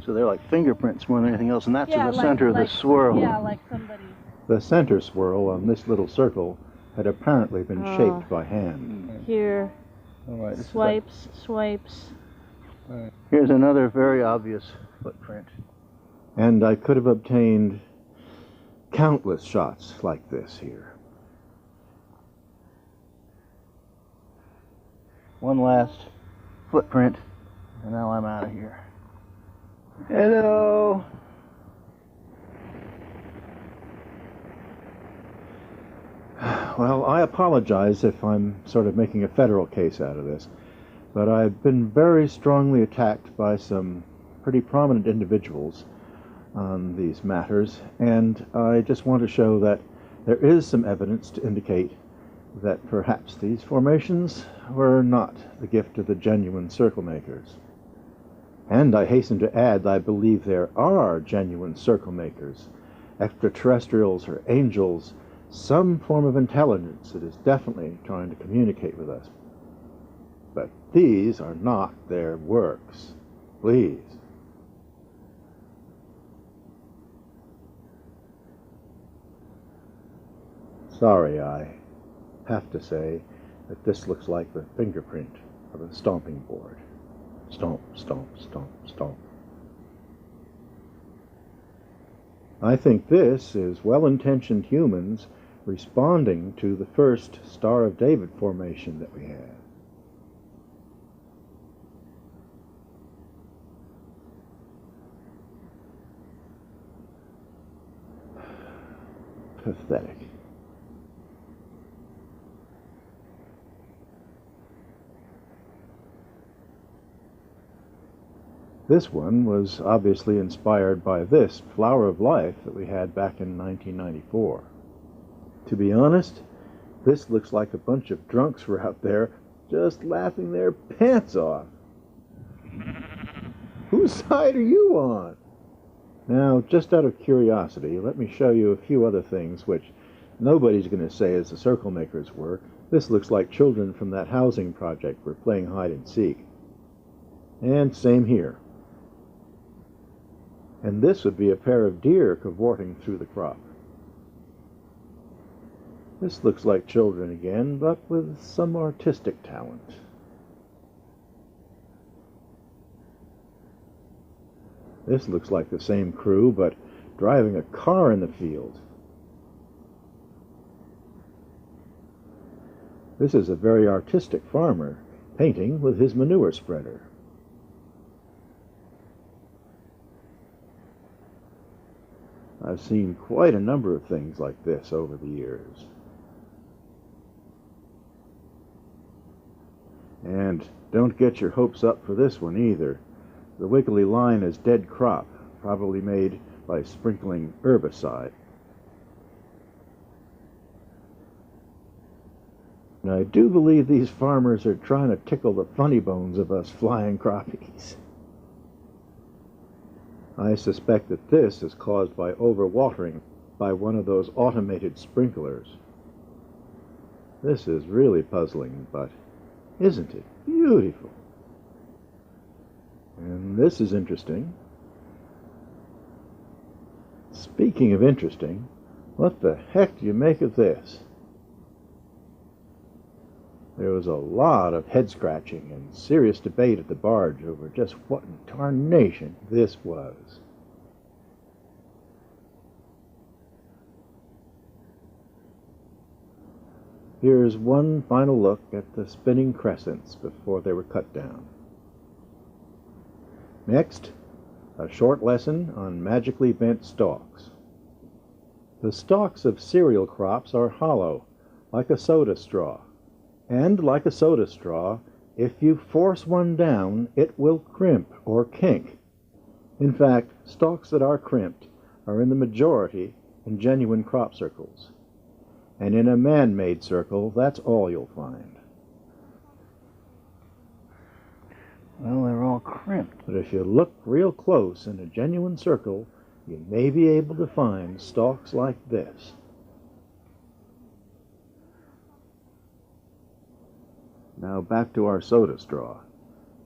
So they're like fingerprints more than anything else, and that's in the center of the swirl. Yeah, like somebody. The center swirl on this little circle had apparently been shaped by hand. Here, All right, this is swipes, swipes. like- Here's another very obvious footprint. And I could have obtained countless shots like this here. One last footprint, and now I'm out of here. Hello! Well, I apologize if I'm sort of making a federal case out of this, but I've been very strongly attacked by some pretty prominent individuals on these matters, and I just want to show that there is some evidence to indicate that perhaps these formations were not the gift of the genuine circle makers. And I hasten to add that I believe there are genuine circle makers, extraterrestrials or angels, some form of intelligence that is definitely trying to communicate with us. But these are not their works. Please. Sorry, I have to say that this looks like the fingerprint of a stomping board. Stomp, stomp, stomp, stomp. I think this is well-intentioned humans responding to the first Star of David formation that we had. Pathetic. This one was obviously inspired by this flower of life that we had back in 1994. To be honest, this looks like a bunch of drunks were out there just laughing their pants off. Whose side are you on? Now, just out of curiosity, let me show you a few other things which nobody's going to say is the circle makers' work. This looks like children from that housing project were playing hide and seek. And same here. And this would be a pair of deer cavorting through the crop. This looks like children again, but with some artistic talent. This looks like the same crew, but driving a car in the field. This is a very artistic farmer, painting with his manure spreader. I've seen quite a number of things like this over the years. And don't get your hopes up for this one either. The wiggly line is dead crop, probably made by sprinkling herbicide. And I do believe these farmers are trying to tickle the funny bones of us flying crappies. I suspect that this is caused by overwatering by one of those automated sprinklers. This is really puzzling, but isn't it beautiful? And this is interesting. Speaking of interesting, what the heck do you make of this? There was a lot of head scratching and serious debate at the barge over just what in tarnation this was. Here's one final look at the spinning crescents before they were cut down. Next, a short lesson on magically bent stalks. The stalks of cereal crops are hollow, like a soda straw. And like a soda straw, if you force one down, it will crimp or kink. In fact, stalks that are crimped are in the majority in genuine crop circles. And in a man-made circle, that's all you'll find. Well, they're all crimped. But if you look real close in a genuine circle, you may be able to find stalks like this. Now back to our soda straw.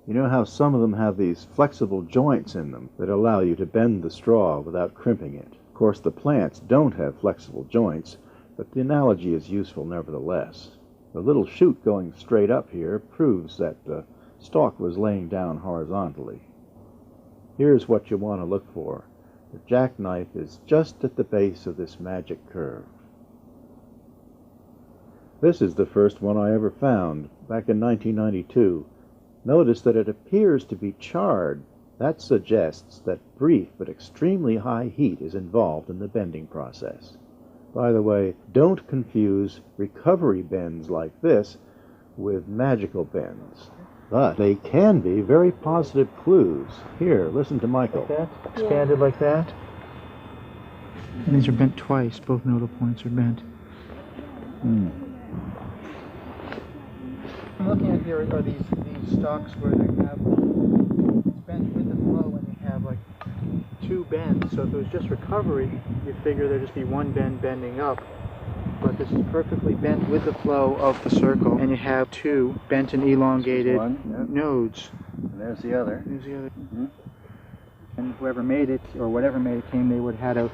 You know how some of them have these flexible joints in them that allow you to bend the straw without crimping it. Of course, the plants don't have flexible joints, but the analogy is useful nevertheless. The little shoot going straight up here proves that the stalk was laying down horizontally. Here's what you want to look for. The jackknife is just at the base of this magic curve. This is the first one I ever found, back in 1992. Notice that it appears to be charred. That suggests that brief but extremely high heat is involved in the bending process. By the way, don't confuse recovery bends like this with magical bends. But they can be very positive clues. Here, listen to Michael. Like that? Expanded like that? And these are bent twice. Both nodal points are bent. I'm looking at here are these stalks where they have it's bent with the flow and you have like two bends. So if it was just recovery, you'd figure there'd just be one bend bending up. But this is perfectly bent with the flow of the circle, and you have two bent and elongated nodes. And there's the other. There's the other. And whoever made it, or whatever made it came, they would have had to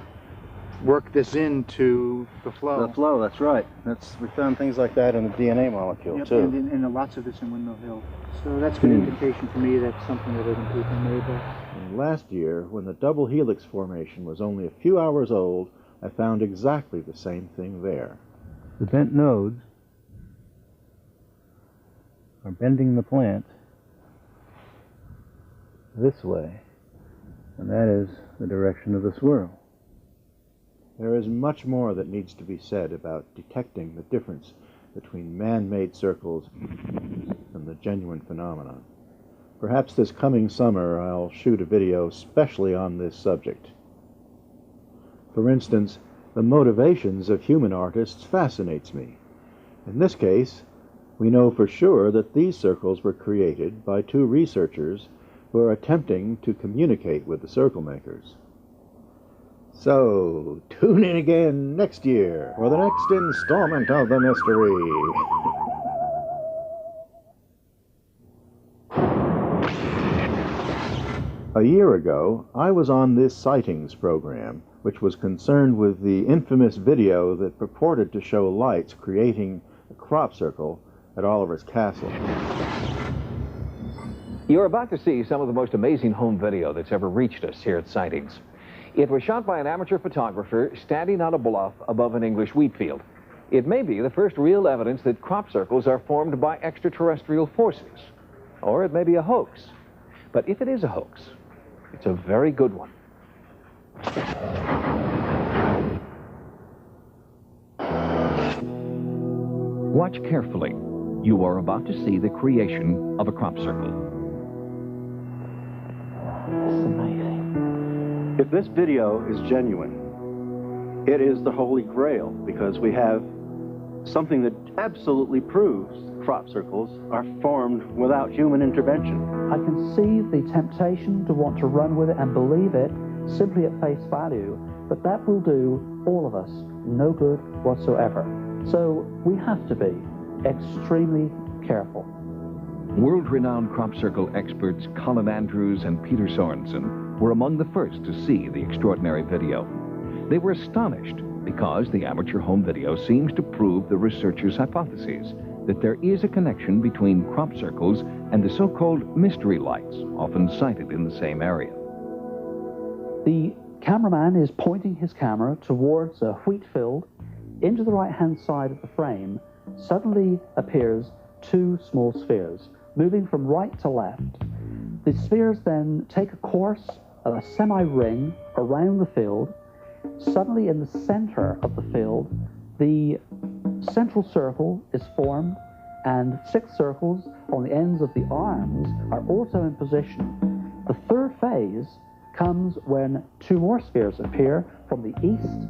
work this into the flow. The flow, that's right. We found things like that in the DNA molecule, too. And lots of this in Windmill Hill. So that's an indication for me that something that isn't people made there. And last year, when the double helix formation was only a few hours old, I found exactly the same thing there. The bent nodes are bending the plant this way, and that is the direction of the swirl. There is much more that needs to be said about detecting the difference between man-made circles and the genuine phenomenon. Perhaps this coming summer I'll shoot a video specially on this subject. For instance, the motivations of human artists fascinates me. In this case, we know for sure that these circles were created by two researchers who are attempting to communicate with the circle makers. So, tune in again next year for the next installment of the mystery. A year ago, I was on this sightings program, which was concerned with the infamous video that purported to show lights creating a crop circle at Oliver's Castle. You're about to see some of the most amazing home video that's ever reached us here at Sightings. It was shot by an amateur photographer standing on a bluff above an English wheat field. It may be the first real evidence that crop circles are formed by extraterrestrial forces. Or it may be a hoax. But if it is a hoax, it's a very good one. Watch carefully. You are about to see the creation of a crop circle. It's amazing. If this video is genuine, it is the Holy Grail, because we have something that absolutely proves crop circles are formed without human intervention. I can see the temptation to want to run with it and believe it simply at face value, but that will do all of us no good whatsoever. So we have to be extremely careful. World-renowned crop circle experts Colin Andrews and Peter Sorensen were among the first to see the extraordinary video. They were astonished because the amateur home video seems to prove the researchers' hypotheses that there is a connection between crop circles and the so-called mystery lights, often sighted in the same area. The cameraman is pointing his camera towards a wheat field. Into the right-hand side of the frame suddenly appears two small spheres, moving from right to left. The spheres then take a course, a semi-ring around the field. Suddenly in the center of the field, the central circle is formed, and 6 circles on the ends of the arms are also in position. The third phase comes when 2 more spheres appear from the east,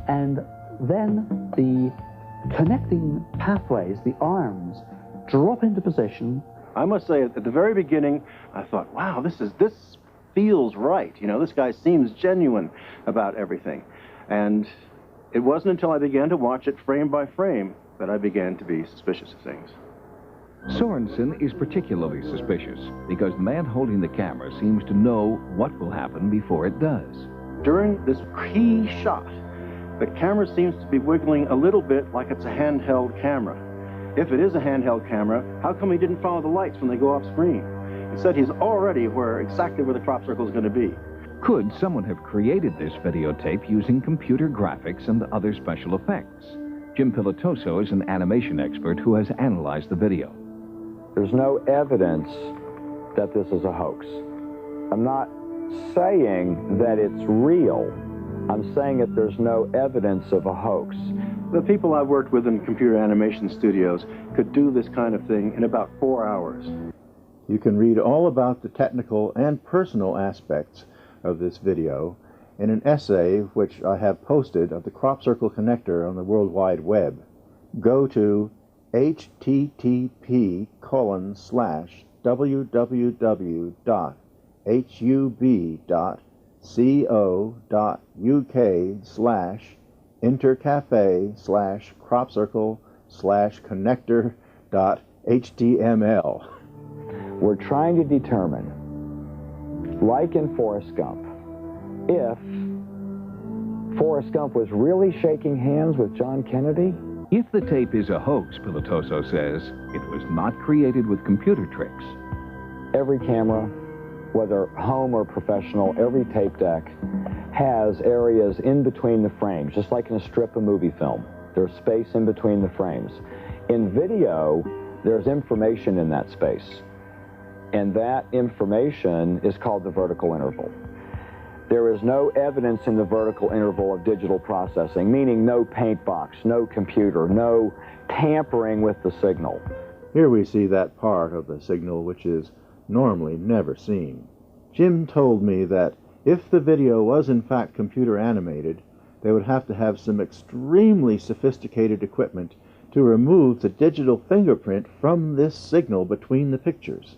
and then the connecting pathways, the arms, drop into position. I must say, at the very beginning, I thought, wow, this feels right. You know, this guy seems genuine about everything. And it wasn't until I began to watch it frame by frame that I began to be suspicious of things. Sorensen is particularly suspicious because the man holding the camera seems to know what will happen before it does. During this key shot, the camera seems to be wiggling a little bit like it's a handheld camera. If it is a handheld camera, how come he didn't follow the lights when they go off screen? Instead, he's already exactly where the crop circle is going to be. Could someone have created this videotape using computer graphics and other special effects? Jim Pilotoso is an animation expert who has analyzed the video. There's no evidence that this is a hoax. I'm not saying that it's real. I'm saying that there's no evidence of a hoax. The people I've worked with in computer animation studios could do this kind of thing in about 4 hours. You can read all about the technical and personal aspects of this video in an essay which I have posted of the crop circle connector on the World Wide Web. Go to http://www.hub.co.uk/intercafe/cropcircle/connector.html. We're trying to determine, like in Forrest Gump, if Forrest Gump was really shaking hands with John Kennedy. If the tape is a hoax, Pilotoso says, it was not created with computer tricks. Every camera, whether home or professional, every tape deck has areas in between the frames, just like in a strip of movie film. There's space in between the frames. In video, there's information in that space, and that information is called the vertical interval. There is no evidence in the vertical interval of digital processing, meaning no paint box, no computer, no tampering with the signal. Here we see that part of the signal which is normally never seen. Jim told me that if the video was in fact computer animated, they would have to have some extremely sophisticated equipment to remove the digital fingerprint from this signal between the pictures.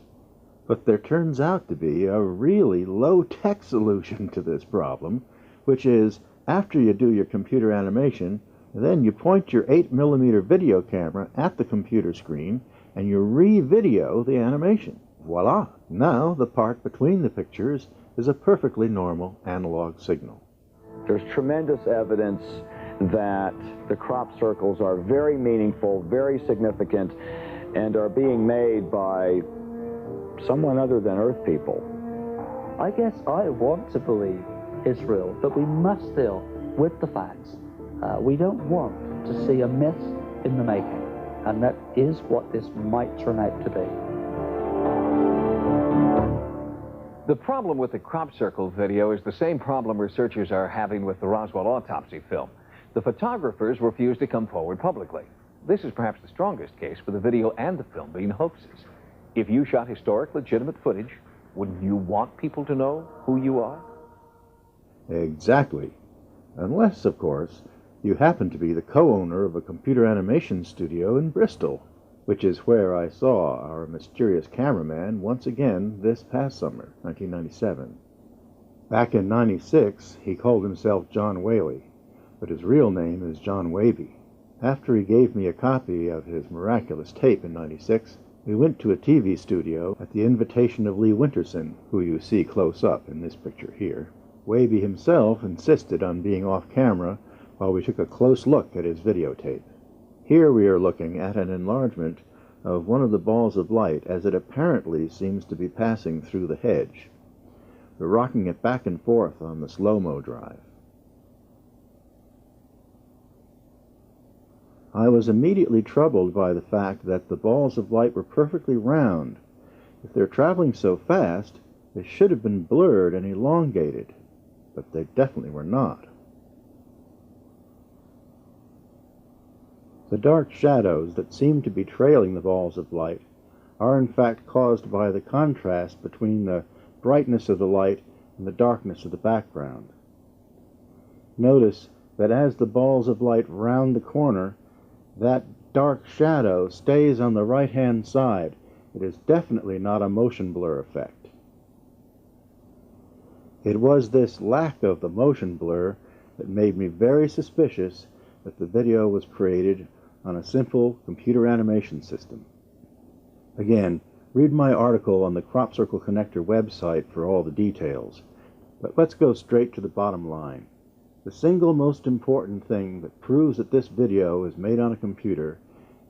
But there turns out to be a really low-tech solution to this problem, which is, after you do your computer animation, then you point your 8mm video camera at the computer screen and you re-video the animation. Voila! Now the part between the pictures is a perfectly normal analog signal. There's tremendous evidence that the crop circles are very meaningful, very significant, and are being made by someone other than Earth people. I guess I want to believe it's real, but we must deal with the facts. We don't want to see a myth in the making, and that is what this might turn out to be. The problem with the crop circle video is the same problem researchers are having with the Roswell autopsy film. The photographers refuse to come forward publicly. This is perhaps the strongest case for the video and the film being hoaxes. If you shot historic, legitimate footage, wouldn't you want people to know who you are? Exactly. Unless, of course, you happen to be the co-owner of a computer animation studio in Bristol, which is where I saw our mysterious cameraman once again this past summer, 1997. Back in '96, he called himself John Whaley, but his real name is John Waby. After he gave me a copy of his miraculous tape in '96, we went to a TV studio at the invitation of Lee Winterson, who you see close up in this picture here. Waby himself insisted on being off camera while we took a close look at his videotape. Here we are looking at an enlargement of one of the balls of light as it apparently seems to be passing through the hedge. We're rocking it back and forth on the slow-mo drive. I was immediately troubled by the fact that the balls of light were perfectly round. If they're traveling so fast, They should have been blurred and elongated, but they definitely were not. The dark shadows that seem to be trailing the balls of light are in fact caused by the contrast between the brightness of the light and the darkness of the background. Notice that as the balls of light round the corner, that dark shadow stays on the right-hand side. It is definitely not a motion blur effect. It was this lack of the motion blur that made me very suspicious that the video was created on a simple computer animation system. Again, read my article on the Crop Circle Connector website for all the details, but let's go straight to the bottom line. The single most important thing that proves that this video is made on a computer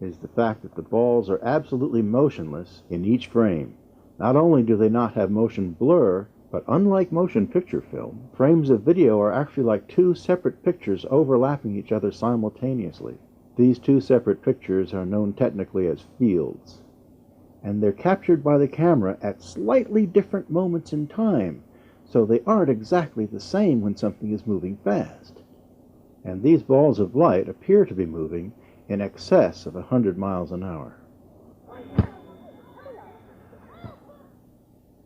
is the fact that the balls are absolutely motionless in each frame. Not only do they not have motion blur, but unlike motion picture film, frames of video are actually like two separate pictures overlapping each other simultaneously. These two separate pictures are known technically as fields, and they're captured by the camera at slightly different moments in time, so they aren't exactly the same when something is moving fast. And these balls of light appear to be moving in excess of 100 miles an hour.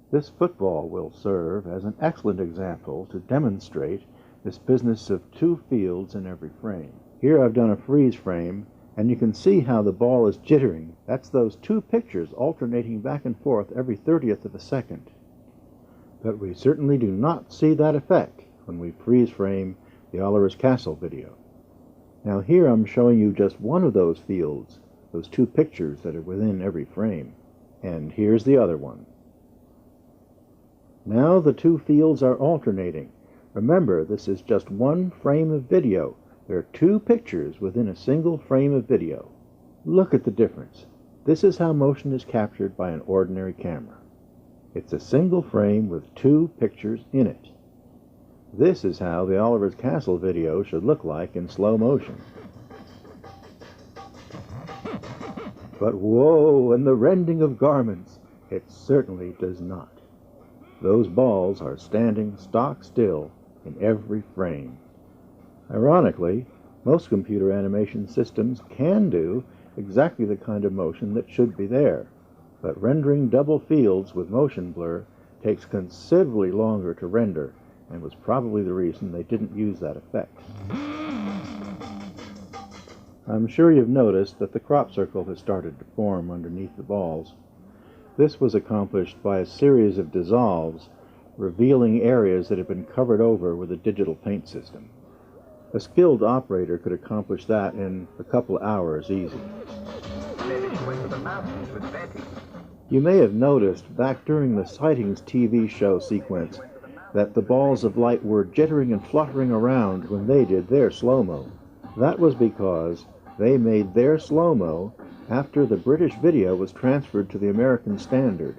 This football will serve as an excellent example to demonstrate this business of two fields in every frame. Here I've done a freeze frame, and you can see how the ball is jittering. That's those two pictures alternating back and forth every 30th of a second. But we certainly do not see that effect when we freeze frame the Oliver's Castle video. Now here I'm showing you just one of those fields, those two pictures that are within every frame. And here's the other one. Now the two fields are alternating. Remember, this is just one frame of video. There are two pictures within a single frame of video. Look at the difference. This is how motion is captured by an ordinary camera. It's a single frame with two pictures in it. This is how the Oliver's Castle video should look like in slow motion. But whoa, and the rending of garments, it certainly does not. Those balls are standing stock still in every frame. Ironically, most computer animation systems can do exactly the kind of motion that should be there, but rendering double fields with motion blur takes considerably longer to render, and was probably the reason they didn't use that effect. I'm sure you've noticed that the crop circle has started to form underneath the balls. This was accomplished by a series of dissolves, revealing areas that had been covered over with a digital paint system. A skilled operator could accomplish that in a couple of hours easy. You may have noticed back during the Sightings TV show sequence that the balls of light were jittering and fluttering around when they did their slow-mo. That was because they made their slow-mo after the British video was transferred to the American standard.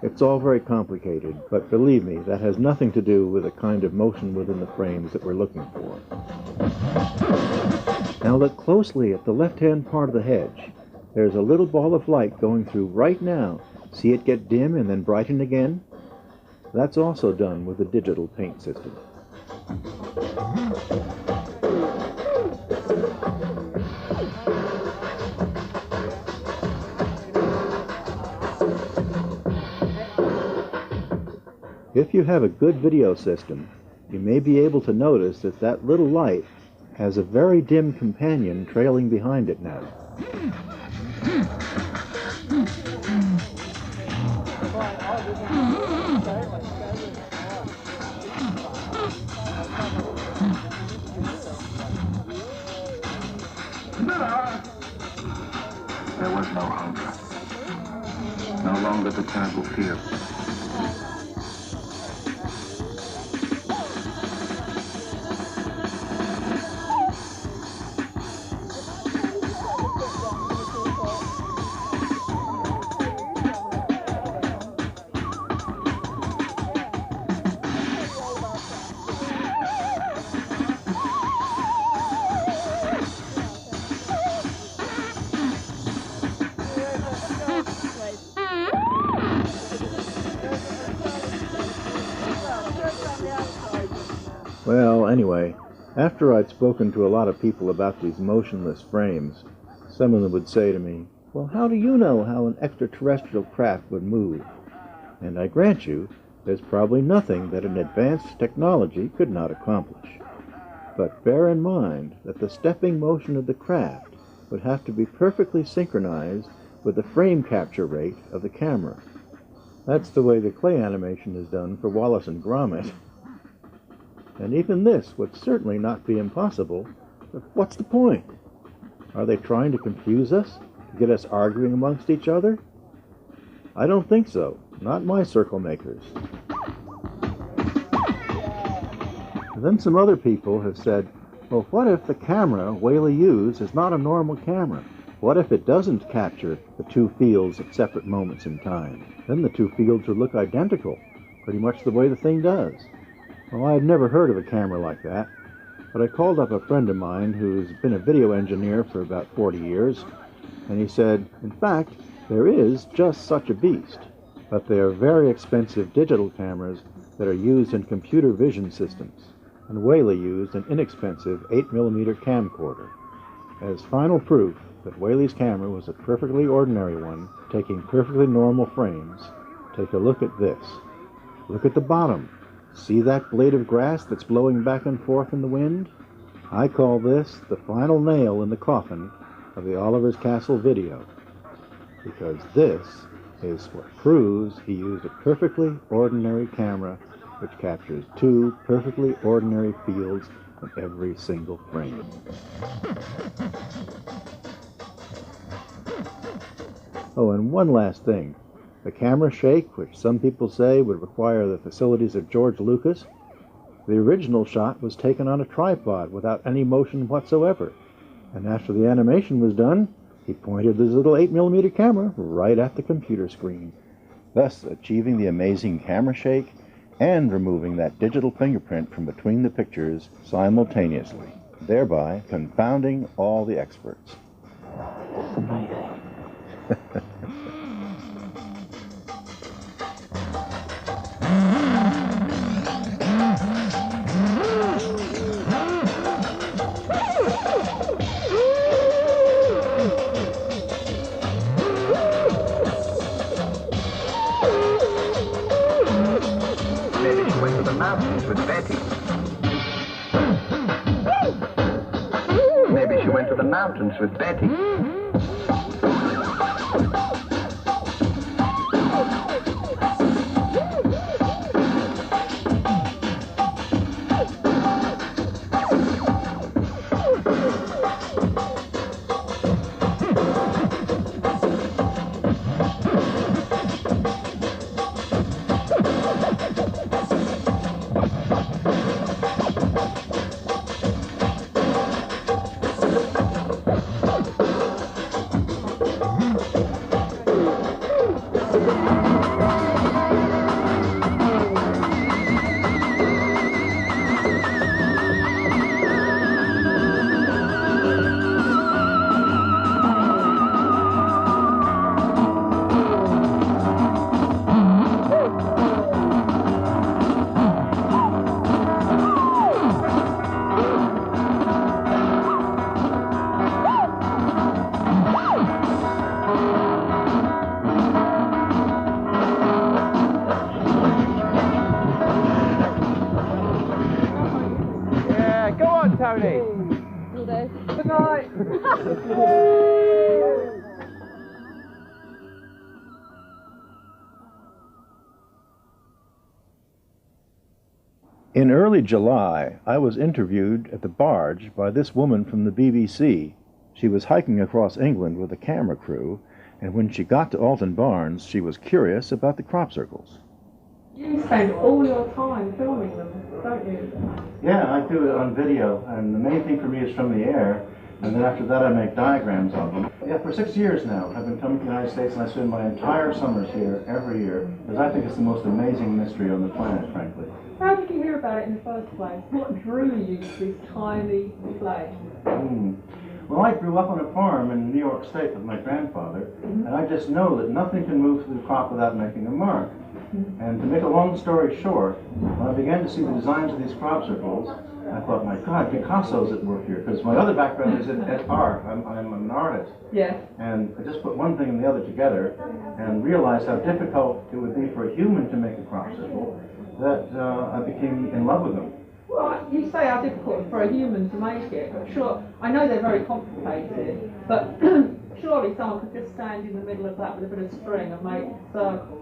It's all very complicated, but believe me, that has nothing to do with the kind of motion within the frames that we're looking for. Now look closely at the left-hand part of the hedge. There's a little ball of light going through right now. See it get dim and then brighten again? That's also done with the digital paint system. If you have a good video system, you may be able to notice that that little light has a very dim companion trailing behind it now. There was no hunger, no longer the terrible fear. Well, anyway, after I'd spoken to a lot of people about these motionless frames, some of them would say to me, "Well, how do you know how an extraterrestrial craft would move?" And I grant you, there's probably nothing that an advanced technology could not accomplish. But bear in mind that the stepping motion of the craft would have to be perfectly synchronized with the frame capture rate of the camera. That's the way the clay animation is done for Wallace and Gromit. And even this would certainly not be impossible, but what's the point? Are they trying to confuse us, to get us arguing amongst each other? I don't think so, not my Circle makers. And then some other people have said, well, what if the camera Whaley used is not a normal camera? What if it doesn't capture the two fields at separate moments in time? Then the two fields would look identical, pretty much the way the thing does. Well, I had never heard of a camera like that, but I called up a friend of mine who's been a video engineer for about 40 years, and he said, in fact, there is just such a beast, but they are very expensive digital cameras that are used in computer vision systems, and Whaley used an inexpensive 8mm camcorder. As final proof that Whaley's camera was a perfectly ordinary one, taking perfectly normal frames, take a look at this. Look at the bottom. See that blade of grass that's blowing back and forth in the wind? I call this the final nail in the coffin of the Oliver's Castle video, because this is what proves he used a perfectly ordinary camera which captures two perfectly ordinary fields in every single frame. Oh, and one last thing. The camera shake, which some people say would require the facilities of George Lucas, the original shot was taken on a tripod without any motion whatsoever. And after the animation was done, he pointed his little 8mm camera right at the computer screen, thus achieving the amazing camera shake and removing that digital fingerprint from between the pictures simultaneously, thereby confounding all the experts. That's amazing. Maybe she went to the mountains with Betty. Maybe she went to the mountains with Betty. Tony. Good night. In early July, I was interviewed at the barge by this woman from the BBC. She was hiking across England with a camera crew, and when she got to Alton Barnes, she was curious about the crop circles. You spend all your time filming them, don't you? Yeah, I do it on video, and the main thing for me is from the air, and then after that I make diagrams of them. Yeah, for 6 years now, I've been coming to the United States, and I spend my entire summers here every year, because I think it's the most amazing mystery on the planet, frankly. How did you hear about it in the first place? What drew you to this tiny place? Well, I grew up on a farm in New York State with my grandfather, and I just know that nothing can move through the crop without making a mark. And to make a long story short, when I began to see the designs of these crop circles, I thought, my God, Picasso's at work here, because my other background is at art. I'm an artist. Yeah. And I just put one thing and the other together and realized how difficult it would be for a human to make a crop circle that I became in love with them. Well, you say how difficult for a human to make it, but sure, I know they're very complicated, but surely someone could just stand in the middle of that with a bit of string and make circles.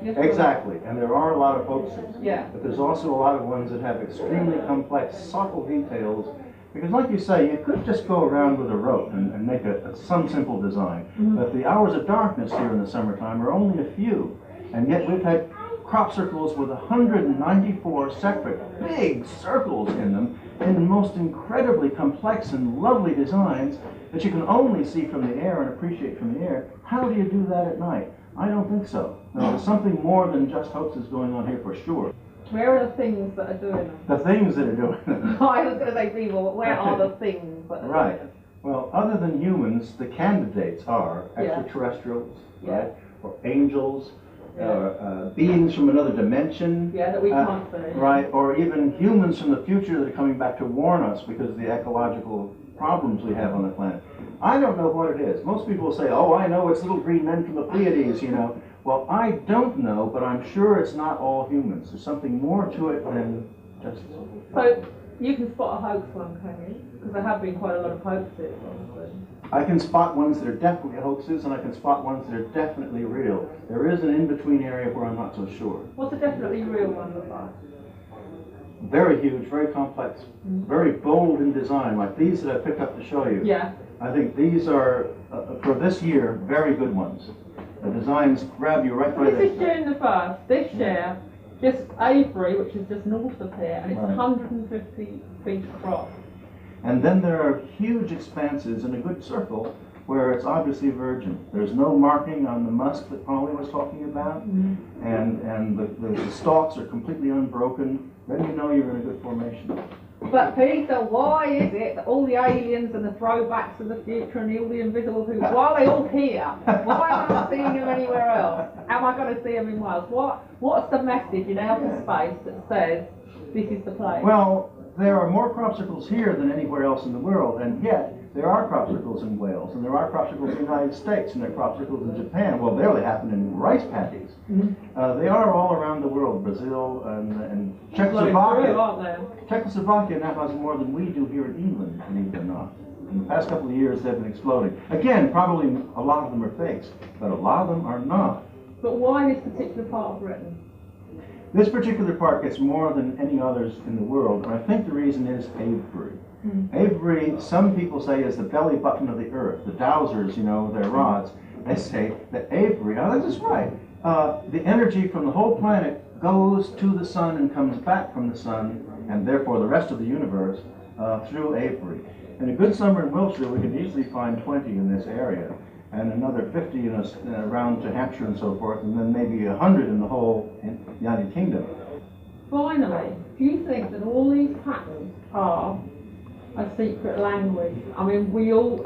Exactly, and there are a lot of hoaxes. Yeah. But there's also a lot of ones that have extremely complex, subtle details. Because like you say, you could just go around with a rope and make some simple design. But the hours of darkness here in the summertime are only a few. And yet we've had crop circles with 194 separate big circles in them in the most incredibly complex and lovely designs that you can only see from the air and appreciate from the air. How do you do that at night? I don't think so. No, there's something more than just hoaxes going on here for sure. Where are the things that are doing them? The things that are doing them. I was going to say people, but where are the things that are Right. doing them? Well, other than humans, the candidates are extraterrestrials, right? Or angels, beings from another dimension. Yeah, that we can't see. Right, or even humans from the future that are coming back to warn us because of the ecological problems we have on the planet. I don't know what it is. Most people say, oh, I know, it's little green men from the Pleiades, you know. Well, I don't know, but I'm sure it's not all humans. There's something more to it than just... So, you can spot a hoax one, can you? Because there have been quite a lot of hoaxes, obviously. I can spot ones that are definitely hoaxes, and I can spot ones that are definitely real. There is an in-between area where I'm not so sure. What's a definitely real one look like? Very huge, very complex, very bold in design, like these that I picked up to show you. Yeah. I think these are, for this year, very good ones. The designs grab you right by This is June the 1st. This year, just Avery, which is just north of here, and it's 150 feet across. And then there are huge expanses in a good circle where it's obviously virgin. There's no marking on the musk that Polly was talking about, and the stalks are completely unbroken. Then you know you're in a good formation. But Peter, why is it that all the aliens and the throwbacks to the future and all the invisible people, why are they all here? Why am I not seeing them anywhere else? Am I going to see them in Wales? What's the message in outer space that says this is the place? Well, there are more crop circles here than anywhere else in the world, and yet there are crop circles in Wales, and there are crop circles in the United States, and there are crop circles in Japan. Well, they only happen in rice paddies. They are all around the world, Brazil and Czechoslovakia. Czechoslovakia now has more than we do here in England, believe it or not. In the past couple of years, they've been exploding. Again, probably a lot of them are fakes, but a lot of them are not. But why this particular part of Britain? This particular part gets more than any others in the world, and I think the reason is Avery. Avery, some people say, is the belly button of the earth. The dowsers, you know, their rods, they say that Avery, now this is right, the energy from the whole planet goes to the sun and comes back from the sun, and therefore the rest of the universe, through Avery. In a good summer in Wiltshire, we can easily find 20 in this area, and another 50 around to Hampshire and so forth, and then maybe 100 in the whole United Kingdom. Finally, do you think that all these patterns are a secret language? I mean, we all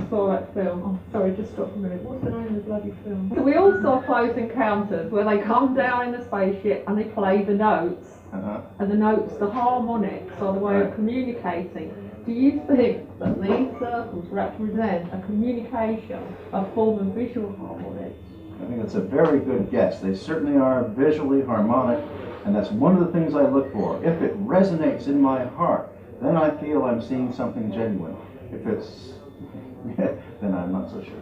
saw that film. Oh, sorry, just stop a minute. What's the name of the bloody film? So we all saw Close Encounters, where they come down in the spaceship and they play the notes. And the notes, the harmonics, are the way of communicating. Do you think that these circles represent a communication, a form of visual harmonics? I think that's a very good guess. They certainly are visually harmonic, and that's one of the things I look for. If it resonates in my heart, then I feel I'm seeing something genuine. If it's, then I'm not so sure.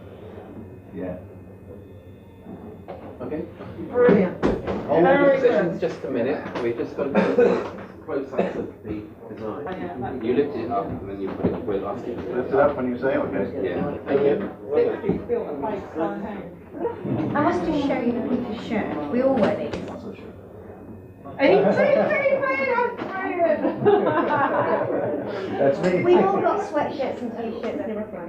Yeah. Okay. Brilliant. Hold on positions just a minute. We've just got to go close up to the design. You lift it up and then you put it where last year. Lift it up when you say okay. Yeah. Thank you. I must just show you Peter's shirt. We all wear these. Not so sure. That's me. We've all got sweatshirts and t-shirts and everything.